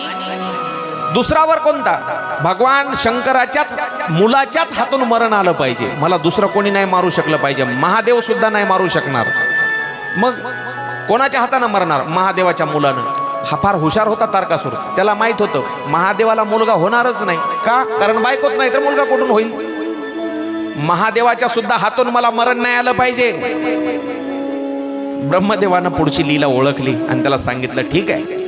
दुसरा वर कोणता? भगवान शंकराच्याच मुलाच्याच हातून मरण आलं पाहिजे. मला दुसरं कोणी नाही मारू शकलं पाहिजे. महादेव सुद्धा नाही मारू शकणार. मग कोणाच्या हातानं मरणार? महादेवाच्या मुलानं. हा फार हुशार होता तारकासूर. त्याला माहित होतं महादेवाला मुलगा होणारच नाही. का? कारण बायकोच नाही तर मुलगा कुठून होईल? महादेवाच्या सुद्धा हातून मला मरण नाही आलं पाहिजे. ब्रह्मदेवानं पुढची लीला ओळखली आणि त्याला सांगितलं, ठीक आहे.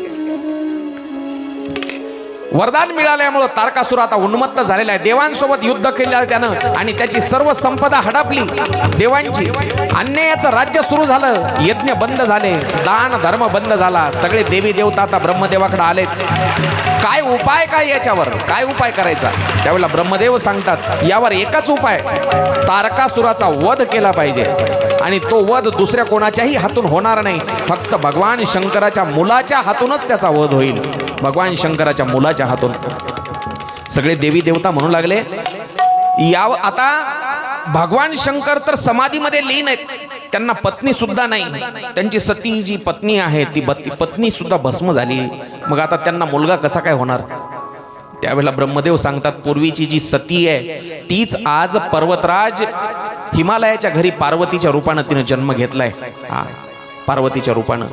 वरदान मिळाल्यामुळे तारकासूर आता उन्मत्त झालेला आहे. देवांसोबत युद्ध केलं त्यानं आणि त्याची सर्व संपदा हडपली देवांची. अन्यायाचं राज्य सुरू झालं. यज्ञ बंद झाले, दान धर्म बंद झाला. सगळे देवी देवता आता ब्रह्मदेवाकडे आलेत. काय उपाय? काय याच्यावर काय उपाय करायचा? त्यावेळेला ब्रह्मदेव सांगतात, यावर एकच उपाय, तारकासुराचा वध केला पाहिजे. आणि तो वध दुसऱ्या कोणाच्याही हातून होणार नाही, फक्त भगवान शंकराच्या मुलाच्या हातूनच त्याचा वध होईल. भगवान शंकराच्या मुलाच्या हातून. सगळे देवी देवता म्हणू लागले, याव आता भगवान शंकर तर समाधीमध्ये लीन आहेत. त्यांना पत्नी सुद्धा नाही. त्यांची सती जी पत्नी आहे ती पत्नी सुद्धा भस्म झाली. मग आता त्यांना मुलगा कसा काय होणार? त्यावेळेला ब्रह्मदेव सांगतात, पूर्वीची जी सती आहे तीच आज पर्वतराज हिमालयाच्या घरी पार्वतीच्या रूपानं तिनं जन्म घेतलाय. हा, पार्वतीच्या रूपानं.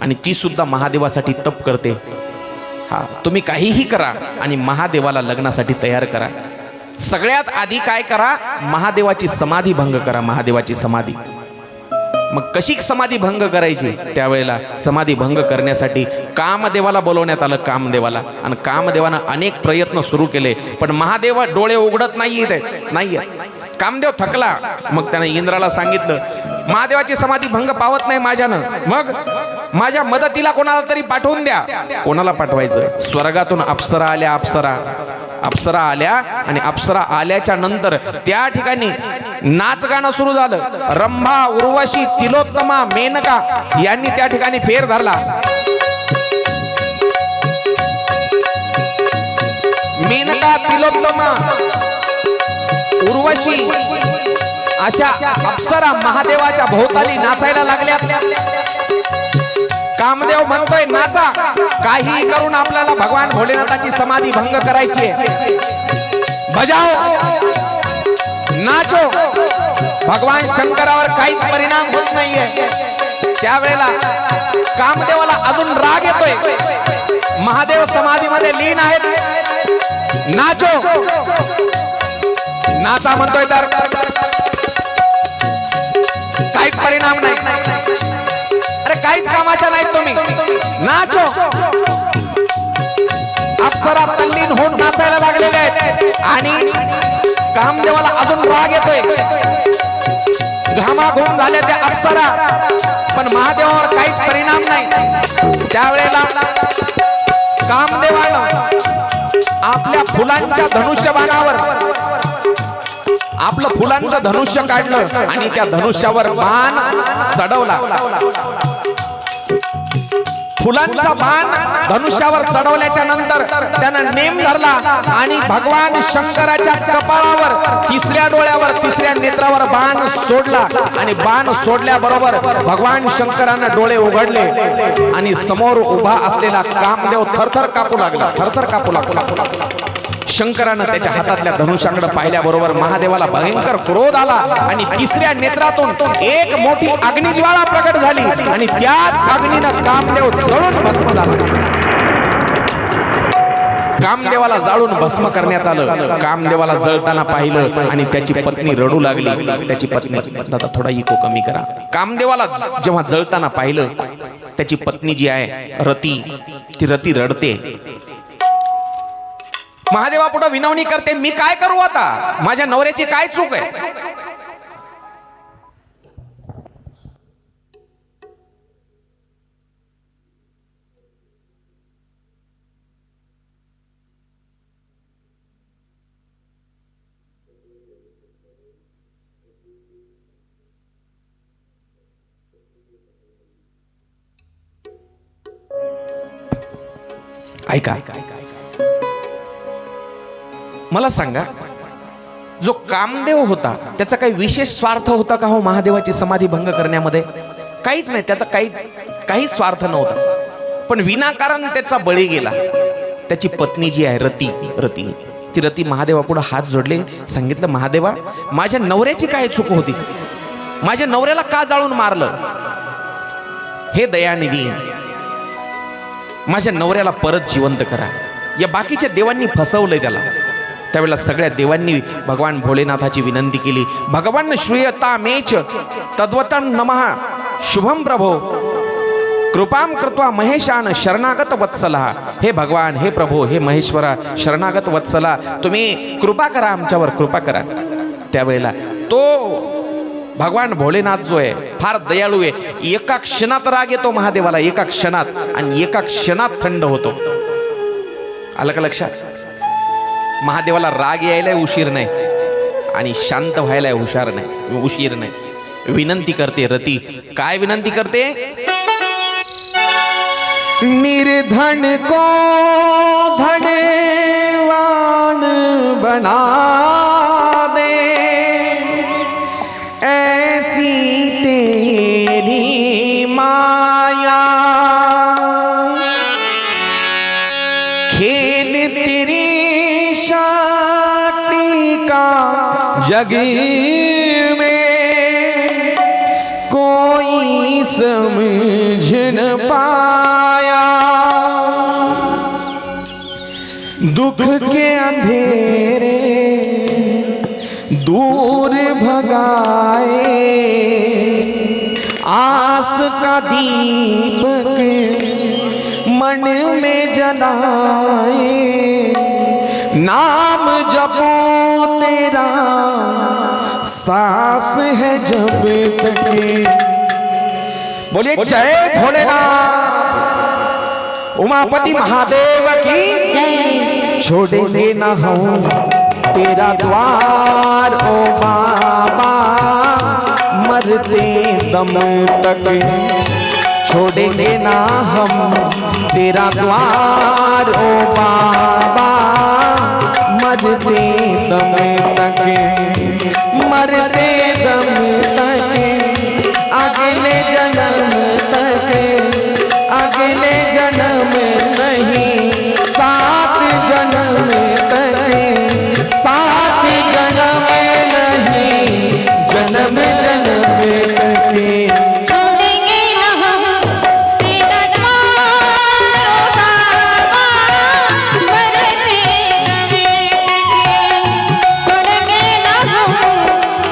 आणि ती सुद्धा महादेवासाठी तप करते. हा, तुम्ही काहीही करा आणि महादेवाला लग्नासाठी तयार करा. सगळ्यात आधी काय करा? महादेवाची समाधी भंग करा. महादेवाची समाधी. मग कशी समाधी भंग करायची? त्यावेळेला समाधी भंग करण्यासाठी कामदेवाला बोलवण्यात आलं. कामदेवाला. आणि कामदेवानं अनेक प्रयत्न सुरू केले, पण महादेव डोळे उघडत नाहीये. कामदेव थकला. मग त्यानं इंद्राला सांगितलं, महादेवाची समाधी भंग पावत नाही माझ्यानं, मग माझ्या मदतीला कोणाला तरी पाठवून द्या. कोणाला पाठवायचं? स्वर्गातून अप्सरा आल्या. अप्सरा आल्या आणि अप्सरा आल्याच्या नंतर त्या ठिकाणी नाच गाणं सुरू झालं. रंभा, उर्वशी, तिलोत्तमा, मेनका यांनी त्या ठिकाणी फेर धरला. मेनका, तिलोत्तमा, उर्वशी अशा अप्सरा महादेवाच्या भोवताली नाचायला लागल्या. कामदेव म्हणतोय, नाचा, काही करून आपल्याला भगवान भोलेनाथाची समाधी भंग करायची आहे. बजाओ, नाचो. भगवान शंकरावर काहीच परिणाम होत नाहीये. त्यावेळेला कामदेवाला अजून राग येतोय. महादेव समाधीमध्ये लीन आहेत. नाचो, नाचा म्हणतोय तर काहीच परिणाम नाही. अरे काहीच कामाच्या नाही तुम्ही, नाचो. अप्सरा तल्लीन होऊन नाचायला लागलेले आहेत आणि कामदेवाला अजून राग येतोय. घामाघूम झाल्या त्या अप्सरा, पण महादेवावर काहीच परिणाम नाही. त्यावेळेला कामदेवानं आपल्या फुलांच्या धनुष्यबाणावर आपलं फुलांचं धनुष्य काढलं आणि त्या धनुष्यावर बाण चढवला. फुलांचा बाण धनुष्यावर चढवल्याच्या नंतर त्यानं नेम धरला आणि भगवान शंकराच्या कपाळावर, तिसऱ्या डोळ्यावर, तिसऱ्या नेत्रावर बाण सोडला. आणि बाण सोडल्याबरोबर भगवान शंकरानं डोळे उघडले आणि समोर उभा असलेला कामदेव थरथर कापू लागला. शंकरानं त्याच्या हातातल्या धनुष्याकडे पाहिल्याबरोबर महादेवाला भयंकर क्रोध आला आणि तिसऱ्या नेत्रातून एक मोठी अग्निज्वाला प्रकट झाली आणि त्याच अग्नीनं कामदेव जळून भस्म झाला. कामदेवाला जाळून भस्म करण्यात आलं. कामदेवाला जळताना पाहिलं आणि त्याची पत्नी रडू लागली. त्याची पत्नी, दादा थोडा इको कमी करा. कामदेवाला जेव्हा जळताना पाहिलं, त्याची पत्नी जी आहे रती, ती रती रडते. महादेवा पुढे विनवणी करते, मी काय करू आता, माझ्या नवऱ्याची काय चूक आहे. ऐका, मला सांगा, जो कामदेव होता त्याचा काही विशेष स्वार्थ होता का हो महादेवाची समाधी भंग करण्यामध्ये? काहीच नाही, त्याचा काही स्वार्थ नव्हता. पण विनाकारण त्याचा बळी गेला. त्याची पत्नी जी आहे रती, ती रती महादेवापुढे हात जोडले, सांगितलं, महादेवा, माझ्या नवऱ्याची काय चूक होती, माझ्या नवऱ्याला का जाळून मारलं, हे दयानिधी, माझ्या नवऱ्याला परत जिवंत करा. या बाकीच्या देवांनी फसवलंय त्याला. त्यावेळेला सगळ्या देवांनी भगवान भोलेनाथाची विनंती केली. भगवान श्रूयता मेच तद्वतं नमः शुभम प्रभो कृपाम कृत्वा महेशान शरणागत वत्सला. हे भगवान, हे प्रभो, हे महेश्वरा, शरणागत वत्सला, तुम्ही कृपा करा, आमच्यावर कृपा करा. त्यावेळेला तो भगवान भोलेनाथ जो आहे फार दयाळू आहे. एका क्षणात राग येतो महादेवाला, एका क्षणात, आणि एका क्षणात थंड होतो. आलं का लक्षात? महादेवाला राग यायला उशीर नाही आणि शांत व्हायला उशीर नाही. विनंती करते रती. काय विनंती करते? निर्धन को धनवान बना दे, ऐसी तेरी माया, खेल तेरी शक्ति का जग में कोई समझ न पाया. दुख के अंधेरे दूर भगाए, आस का दीपक मन में जलाए, नाम जपो तेरा सांस है जब तक. बोलिए जय भोलेनाथ, उमापति महादेव की जय. छोड़ेंगे ना हम तेरा द्वार ओ बाबा, मरते दम तक छोड़ेंगे ना हम तेरा द्वार ओ बाबा, मरते दम तक, मरते दम तक, अगले जन्म तक, अगले जन्म नहीं, 7 जन्म तक, 7 जन्म नहीं, जन्म जन्म तक. छोड़ेंगे न हम तेरा द्वार ओ बाबा, मरते दम तक. छोड़ेंगे न हम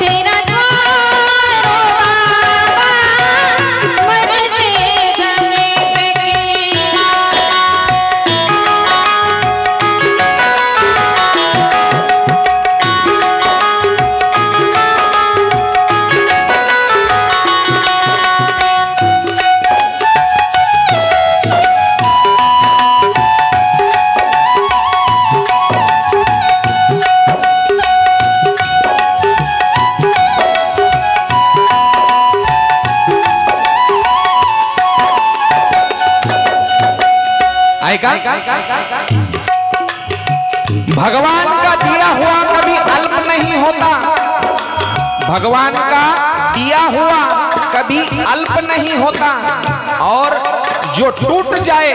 तेरा द्वार ओ बाबा, मरते दम तक. ऐका, भगवान का दिया हुआ कभी अल्प नहीं होता. भगवान का दिया हुआ कभी अल्प नहीं होता. और जो टूट जाए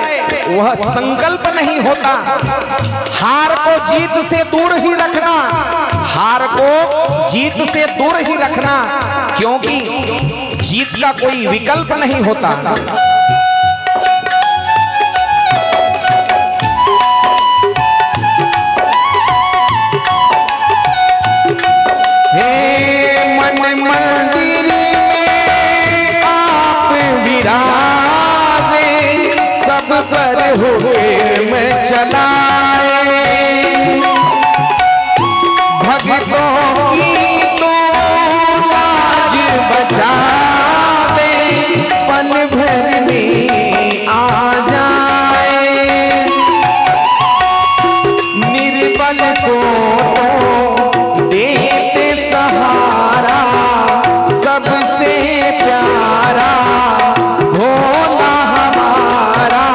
वह संकल्प नहीं होता। हार को जीत से दूर ही रखना, हार को जीत से दूर ही रखना, क्योंकि जीत का कोई विकल्प नहीं होता। मंदिर में आप विराजे, सब पर हुक्म चलाए, भक्तों की तो लाज बचावे, पल भर में आ जाए। निर्बल को देते सहारा, सबसे प्यारा भोला हमारा,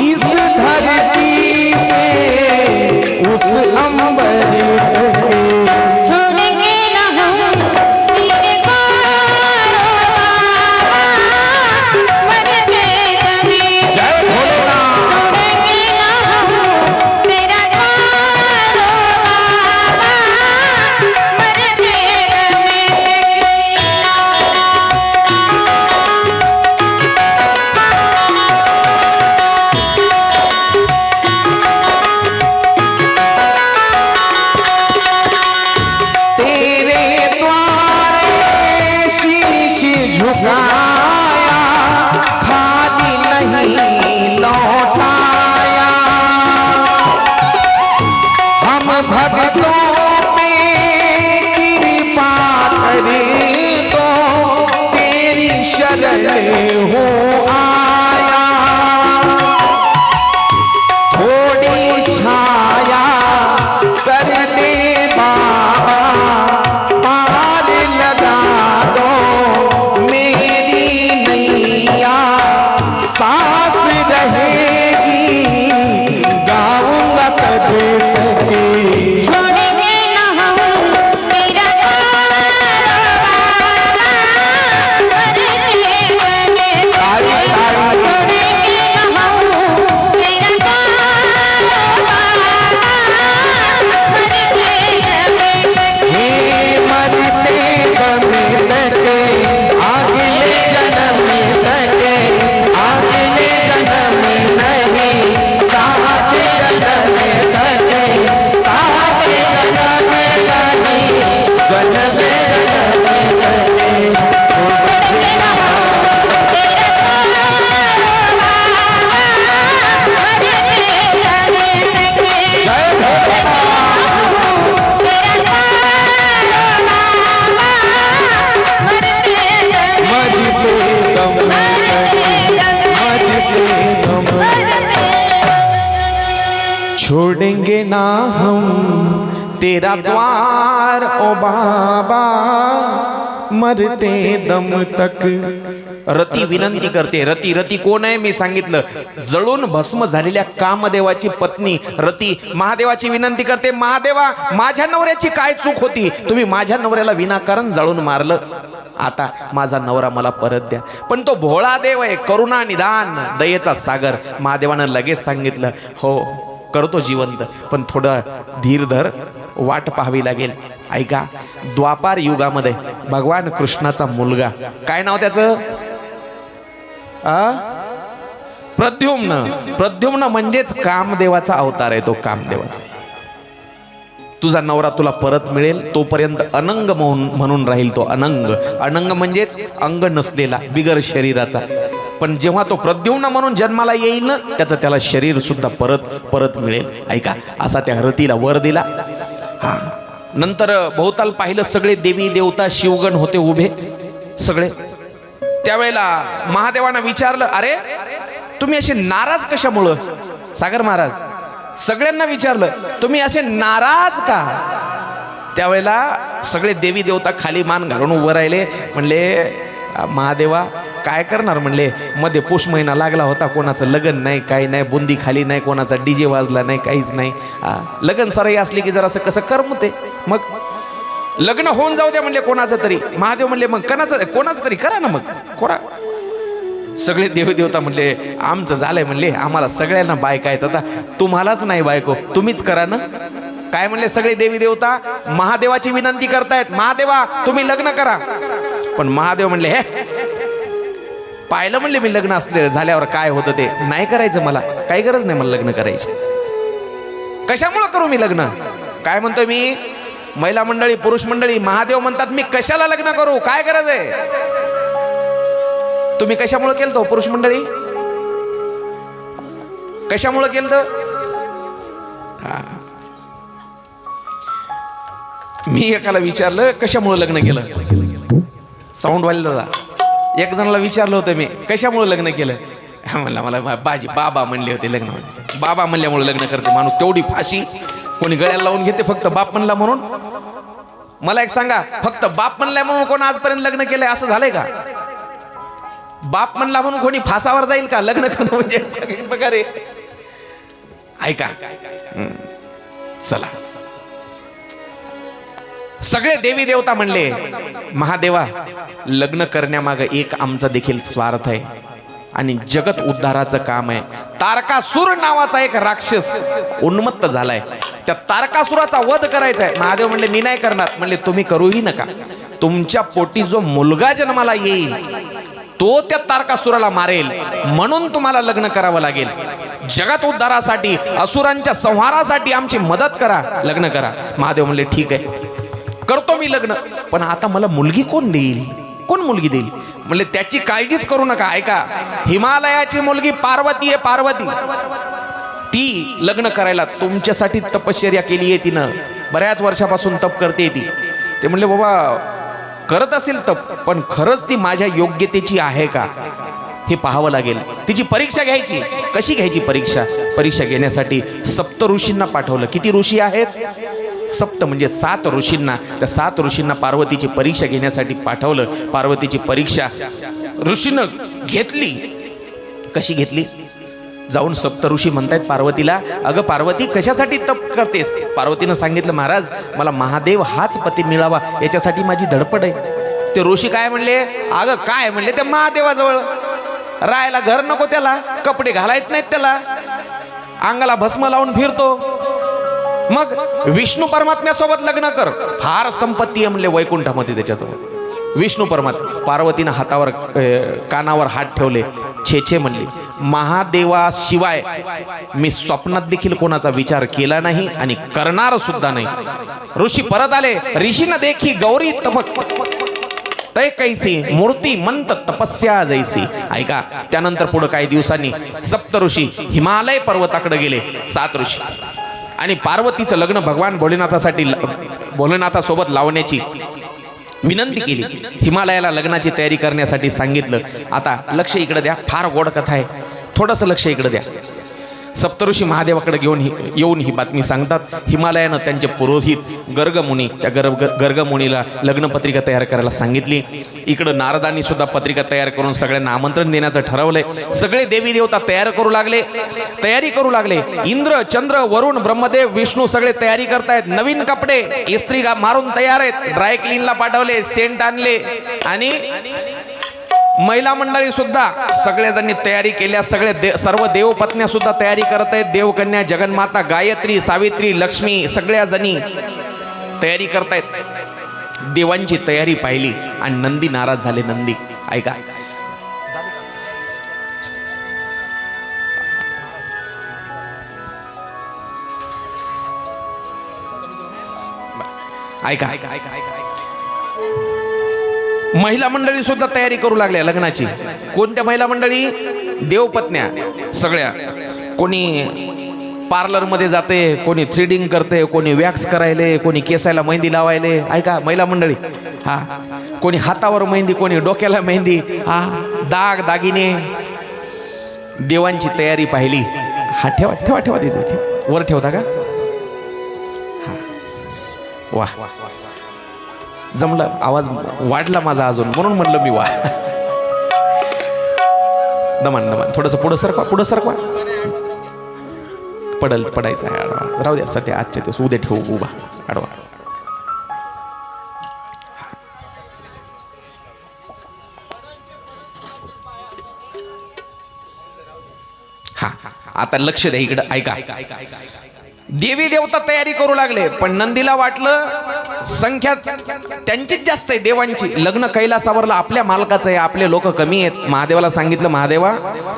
इस धरती से उस अंबर तक। छोड़ेंगे ना हम तेरे कारोबार, मरते दम। जय भोलेनाथ। छोड़ेंगे ना हम तेरा कारोबार, मरते दम तेरे द्वारे शीश झुकाया, खाली नहीं लौटाया। हम भक्तों पे कृपा करें तो तेरी शरण हो आया। थोड़ी छाया कर दे बाबा, पार लगा दो मेरी नैया, सांस रहेगी गाऊंगा कभी तक। छोड़ेंगे ना हम तेरा कारोबार, मरते दम। छोड़ेंगे ना हम तेरा कारोबार, मरते दम। हे मरते दम तक, अगले जन्म तक, अगले जन्म नहीं, सात जन्म तक, सात जन्म नहीं, जन्म जन्म नहीं। छोड़ेंगे ना हम तेरा कारोबार, मरते दम। जय भोलेनाथ। तेरा कारोबार, मरते दम। मरते दम तक, मरते दम। छोड़ेंगे ना हम तेरा द्वार ओ बाबा, मरते दम तक। रती विनंती करते। रती कोण आहे मी सांगितलं, जळून भस्म झालेल्या कामदेवाची पत्नी रती महादेवाची विनंती करते, महादेवा माझ्या नवऱ्याची काय चूक होती, तुम्ही माझ्या नवऱ्याला विनाकारण जळून मारलं, आता माझा नवरा मला परत द्या. पण तो भोळा देव आहे, करुणा निदान दयेचा सागर. महादेवानं लगेच सांगितलं, हो करतो जिवंत, पण थोडं धीर धर, वाट पाहावी लागेल. ऐका, द्वापार युगामध्ये भगवान कृष्णाचा मुलगा, काय नाव त्याचं? प्रद्युम्न म्हणजेच कामदेवाचा अवतार आहे तो, कामदेवाचा. तुझा नवरा तुला परत मिळेल, तोपर्यंत अनंग म्हणून राहील तो. अनंग म्हणजेच अंग नसलेला, बिगर शरीराचा. पण जेव्हा तो प्रद्युम्न म्हणून जन्माला येईल ना, त्याचं त्याला शरीर सुद्धा परत मिळेल. ऐका, असा त्या रतीला वर दिला. हा, नंतर भोवताल पाहिलं, सगळे देवी देवता शिवगण होते उभे सगळे. त्यावेळेला महादेवानं विचारलं, अरे तुम्ही असे नाराज कशामुळं? सागर महाराज सगळ्यांना विचारलं, तुम्ही असे नाराज का? त्यावेळेला सगळे देवी देवता खाली मान घालून उभं राहिले. म्हणले, महादेवा काय करणार? म्हणले, मध्ये पौष महिना लागला होता, कोणाचं लग्न नाही, काही नाही, बुंदी खाली नाही, कोणाचा डीजे वाजला नाही, काहीच नाही. लग्न सराई असली की जरा असं कसं करमते, मग लग्न होऊन जाऊ द्या म्हणले कोणाचं तरी. महादेव म्हणले, मग कोणाचं तरी करा ना, मग कोणा. सगळे देवदेवता म्हणले आमचं झालंय, म्हणले आम्हाला सगळ्यांना बायका आहेत, आता तुम्हालाच नाही बायको, तुम्हीच करा ना. काय म्हणले सगळे देवी देवता महादेवाची विनंती करतायत, महादेवा तुम्ही लग्न करा. पण महादेव म्हणले हे पाहिलं म्हणले मी लग्न असले झाल्यावर काय होतं ते, नाही करायचं, मला काही गरज नाही मला लग्न करायची. कशामुळे करू मी लग्न? काय म्हणतोय मी? महिला मंडळी, पुरुष मंडळी, महादेव म्हणतात मी कशाला लग्न करू, काय गरज आहे? तुम्ही कशामुळे केलं तो? पुरुष मंडळी कशामुळे केलं? मी एकाला विचारलं कशामुळे लग्न केलं, साऊंड वाल्याला एक जणाला विचारलं होतं मी कशामुळे लग्न केलं. म्हणला मला बाबा म्हणले होते लग्न, बाबा म्हणल्यामुळे लग्न करते माणूस. तेवढी फाशी कोणी गळ्याला लावून घेते फक्त बाप म्हणला म्हणून? मला एक सांगा, फक्त बाप म्हणल्या म्हणून कोण आजपर्यंत लग्न केलंय असं झालंय का? बाप म्हणला म्हणून कोणी फासावर जाईल का? लग्न करणं म्हणजे बघा रे. ऐका, चला सगळे देवी देवता म्हणले महादेवा लग्न करण्यामागे एक आमचा देखील स्वार्थ आहे आणि जगत उद्धाराचं काम आहे. तारकासुर नावाचा एक राक्षस उन्मत्त झालाय, त्या तारकासुराचा वध करायचा आहे. महादेव म्हणले मी नाही करणार. म्हणले तुम्ही करूही नका, तुमच्या पोटी जो मुलगा जन्माला येईल तो त्या तारकासुराला मारेल, म्हणून तुम्हाला लग्न करावं लागेल. जगत उद्धारासाठी, असुरांच्या संहारासाठी आमची मदत करा, लग्न करा. महादेव म्हणले ठीक आहे करतो मी लग्न, पण आता मला मुलगी कोण देईल, कोण मुलगी देईल? म्हणले त्याची काळजीच करू नका. ऐका, हिमालयाची मुलगी पार्वती आहे, पार्वती. ती लग्न करायला तुमच्यासाठी तपश्चर्या केली आहे तिनं, बऱ्याच वर्षापासून तप करते ती. ते म्हणले बाबा करत असेल तप, पण खरंच ती माझ्या योग्यतेची आहे का हे पाहावं लागेल. तिची परीक्षा घ्यायची. कशी घ्यायची परीक्षा? परीक्षा घेण्यासाठी सप्त ऋषींना पाठवलं. किती ऋषी आहेत? सप्त म्हणजे 7 ऋषींना. त्या 7 ऋषींना पार्वतीची परीक्षा घेण्यासाठी पाठवलं. पार्वतीची परीक्षा ऋषीनं घेतली. कशी घेतली? जाऊन सप्त ऋषी म्हणतायत पार्वतीला, अगं पार्वती कशासाठी तप करतेस? पार्वतीनं सांगितलं महाराज मला महादेव हाच पती मिळावा याच्यासाठी माझी धडपड आहे. ते ऋषी काय म्हणले? अगं काय म्हणले, त्या महादेवाजवळ राहायला घर नको त्याला, कपडे घालायत नाहीत त्याला, अंगाला भस्म लावून फिरतो, मग विष्णू परमात्म्यासोबत लग्न कर, फार संपत्ती आहे म्हणले वैकुंठामध्ये त्याच्यासोबत. विष्णू परमात्मा. पार्वतीनं हातावर कानावर हात ठेवले, छे छे म्हणले महादेवाशिवाय मी स्वप्नात देखील कोणाचा विचार केला नाही आणि करणार सुद्धा नाही. ऋषी परत आले. ऋषीनं देखी गौरी तपक तय कैसी मूर्ती मंत तपस्या जैसी. ऐका, त्यानंतर पुढे काही दिवसांनी सप्त ऋषी हिमालय पर्वताकडे गेले, 7 ऋषी, आणि पार्वतीचं लग्न भगवान भोलेनाथासोबत लावण्याची विनंती केली. हिमालयाला लग्नाची तयारी करण्यासाठी सांगितलं. आता लक्ष इकडे द्या, फार गोड कथा आहे, थोडंसं लक्ष इकडे द्या. सप्तऋषी महादेवाकडे येऊन ही बातमी सांगतात. हिमालयानं त्यांचे पुरोहित गर्गमुनी, त्या गर्गमुनीला लग्नपत्रिका तयार करायला सांगितली. इकडं नारदांनी सुद्धा पत्रिका तयार करून सगळ्यांना आमंत्रण देण्याचं ठरवलंय. सगळे देवी देवता तयारी करू लागले. इंद्र, चंद्र, वरुण, ब्रह्मदेव, विष्णू सगळे तयारी करतायत. नवीन कपडे इस्त्री मारून तयार आहेत, ड्राय क्लीनला पाठवले, सेंट आणले, आणि महिला मंडळी सुद्धा सगळ्याजणी तयारी केल्या. सर्व देवपत्न्या सुद्धा तयारी करत आहेत. देवकन्या, जगन्माता, गायत्री, सावित्री, लक्ष्मी सगळ्या जणी तयारी करतायत. देवांची तयारी पाहिली आणि नंदी नाराज झाले. नंदी, ऐका, ऐका, महिला मंडळी सुद्धा तयारी करू लागल्या लग्नाची. कोणत्या महिला मंडळी? देवपत्न्या सगळ्या. कोणी पार्लर मध्ये जाते, कोणी थ्रेडिंग करते, कोणी वॅक्स करायले, कोणी केसायला मेहंदी लावायले. ऐका महिला मंडळी, हा, कोणी हातावर मेहंदी, कोणी डोक्याला मेहंदी, हा, दाग दागिने. देवांची तयारी पाहिली. हा ठेवा ठेवा ठेवा, देतो ठेवा, वर ठेवता का? हा, वा, जमलं. आवाज वाढला माझा अजून, म्हणून म्हणलं मी वा. दमान दमान, थोडंसं पुढं सरकवा. पडायचं आहे आडवा, राहू द्या सध्या, आजच्या दिवस, उद्या ठेवू उभा आडवा. हा आता लक्ष द्या इकडं, ऐका. देवी देवता तयारी करू लागले, पण नंदीला वाटलं संख्या त्यांचीच जास्त आहे देवांची. लग्न कैलासावरला आपल्या मालकाचं आहे, आपले लोक कमी आहेत. महादेवाला सांगितलं, महादेवा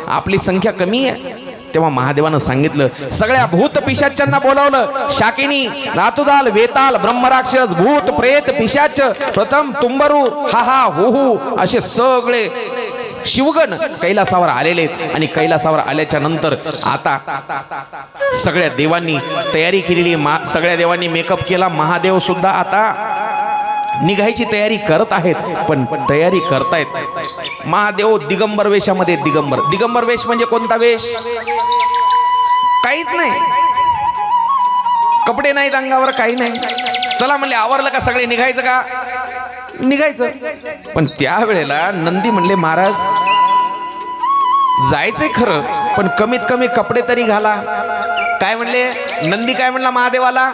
आपली संख्या कमी आहे. तेव्हा महादेवानं सांगितलं, सगळ्या भूत पिशाच्यांना बोलावलं. शाकिनी, रातुदाल, वेताल, ब्रह्मराक्षस, भूत, प्रेत, पिशाच, प्रथम तुंबरू, हा हा हु हु असे सगळे शिवगण कैलासावर आलेले आहेत. आणि कैलासावर आल्याच्या नंतर आता सगळ्या देवांनी तयारी केलेली, सगळ्या देवांनी मेकअप केला. महादेव सुद्धा आता निघायची तयारी करत आहेत. पण तयारी करतायत महादेव दिगंबर वेशामध्ये. दिगंबर वेश म्हणजे कोणता वेश? काहीच नाही, कपडे नाहीत अंगावर, काही नाही. चला म्हणले, आवरलं का सगळे, निघायचं का? निघायचं. पण त्यावेळेला नंदी म्हणले, महाराज जायचंय खरं, पण कमीत कमी कपडे तरी घाला. काय म्हणले नंदी? काय म्हणला महादेवाला?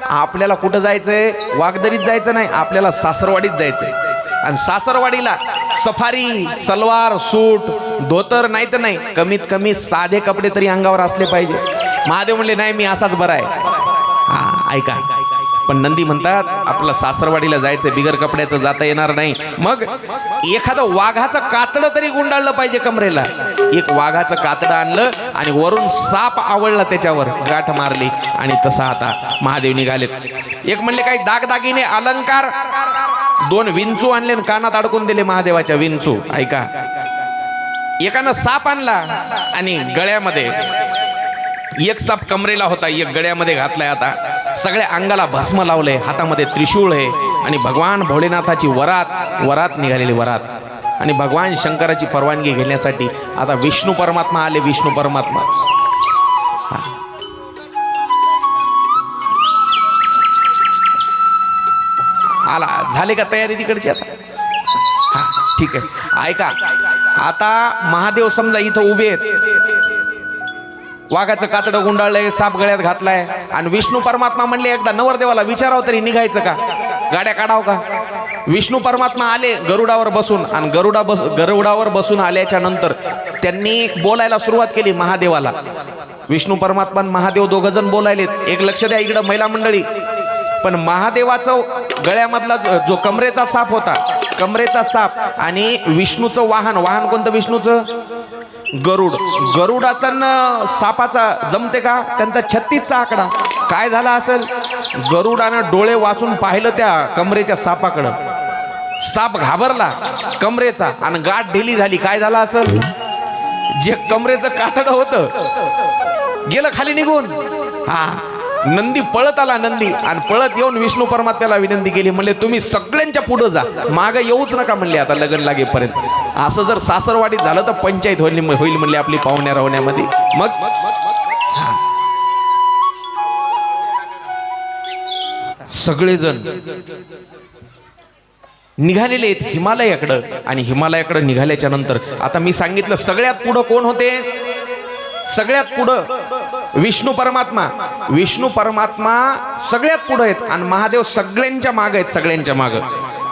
आपल्याला कुठं जायचंय? वाघदरीत जायचं नाही, आपल्याला सासरवाडीत जायचंय. आणि सासरवाडीला सफारी, सलवार, सूट, धोतर नाही तर नाही, कमीत कमी साधे कपडे तरी अंगावर असले पाहिजे. महादेव म्हणले, नाही मी असाच बरा आहे. हा ऐका, पण नंदी म्हणतात, आपलं सासरवाडीला जायचं, बिगर कपड्याचं जाता येणार नाही. मग एखादं वाघाचं कातडं तरी गुंडाळलं पाहिजे कमरेला. एक वाघाचं कातडं आणलं आणि वरून साप आवळला, त्याच्यावर गाठ मारली. आणि तसा आता महादेव निघालेत. एक म्हणले काही दागदागिने, अलंकार, 2 विंचू आणले आणि कानात अडकून दिले महादेवाच्या विंचू. ऐका, एकानं साप आणला आणि गळ्यामध्ये, एक साप कमरेला होता, एक गळ्यामध्ये घातलाय. आता सगळ्या अंगाला भस्म लावलंय, हातामध्ये त्रिशूळ आहे. आणि भगवान भोलेनाथाची वरात निघालेली वरात. आणि भगवान शंकराची परवानगी घेण्यासाठी आता विष्णू परमात्मा आले. विष्णू परमात्मा आला. झाले का तयारी तिकडची? आता हा ठीक आहे. ऐका, आता महादेव समजा इथं उभे आहेत, वाघाचं कातडं गुंडाळलंय, साप गळ्यात घातलाय. आणि विष्णू परमात्मा म्हणले, एकदा नवरदेवाला विचारावं तरी निघायचं का, गाड्या काढाव का? विष्णू परमात्मा आले गरुडावर बसून. आणि गरुडावर बसून आल्याच्या नंतर त्यांनी बोलायला सुरुवात केली महादेवाला. विष्णू परमात्मा महादेव दोघंजण बोलायलेत. एक लक्ष द्या इकडं महिला मंडळी. पण महादेवाचं गळ्यामधला जो कमरेचा साप होता, कमरेचा साप, आणि विष्णूचं वाहन कोणतं? विष्णूचं गरुडाचा न सापाचा जमते का? त्यांचा 36चा आकडा. काय झाला असेल? गरुडानं डोळे वाचून पाहिलं त्या कमरेच्या सापाकडं. साप घाबरला कमरेचा आणि गाठ ढिली झाली. काय झालं असेल? जे कमरेचं कातडं होतं गेलं खाली निघून. हा, नंदी पळत आला. नंदी आणि पळत येऊन विष्णू परमात्म्याला विनंती केली, म्हणले तुम्ही सगळ्यांच्या पुढे जा, मागे येऊच नका म्हणले आता लग्न लागेपर्यंत. असं जर सासरवाडीत झालं तर पंचायत होईल म्हणले आपली पाहुण्या राहण्यामध्ये. मग सगळेजण निघालेले आहेत हिमालयाकडं. आणि हिमालयाकडं निघाल्याच्या नंतर आता मी सांगितलं सगळ्यात पुढं कोण होते? सगळ्यात पुढं विष्णू परमात्मा. विष्णू परमात्मा सगळ्यात पुढे आहेत आणि महादेव सगळ्यांच्या मागे आहेत, सगळ्यांच्या मागे.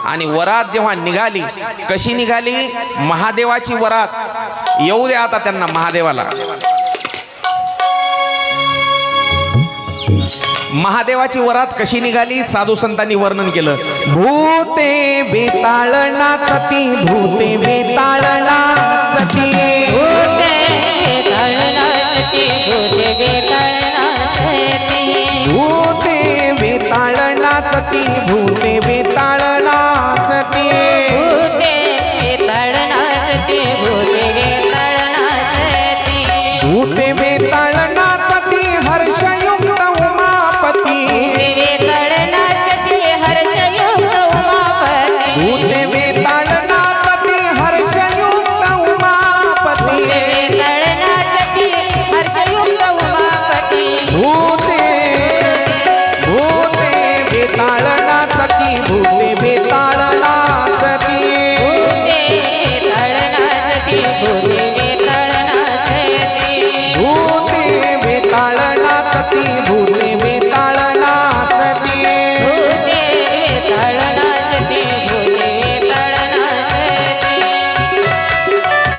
आणि वरात जेव्हा निघाली, कशी निघाली? महादेवाची वरात. येऊ द्या आता त्यांना महादेवाला. महादेवाची वरात कशी निघाली साधू संतांनी वर्णन केलं. भूते बेताळना सती, भूते बेताळना सती, भूते बेताळना सती, भूते बेताळना सती, भूते बेताळना सती, भूते बेताळ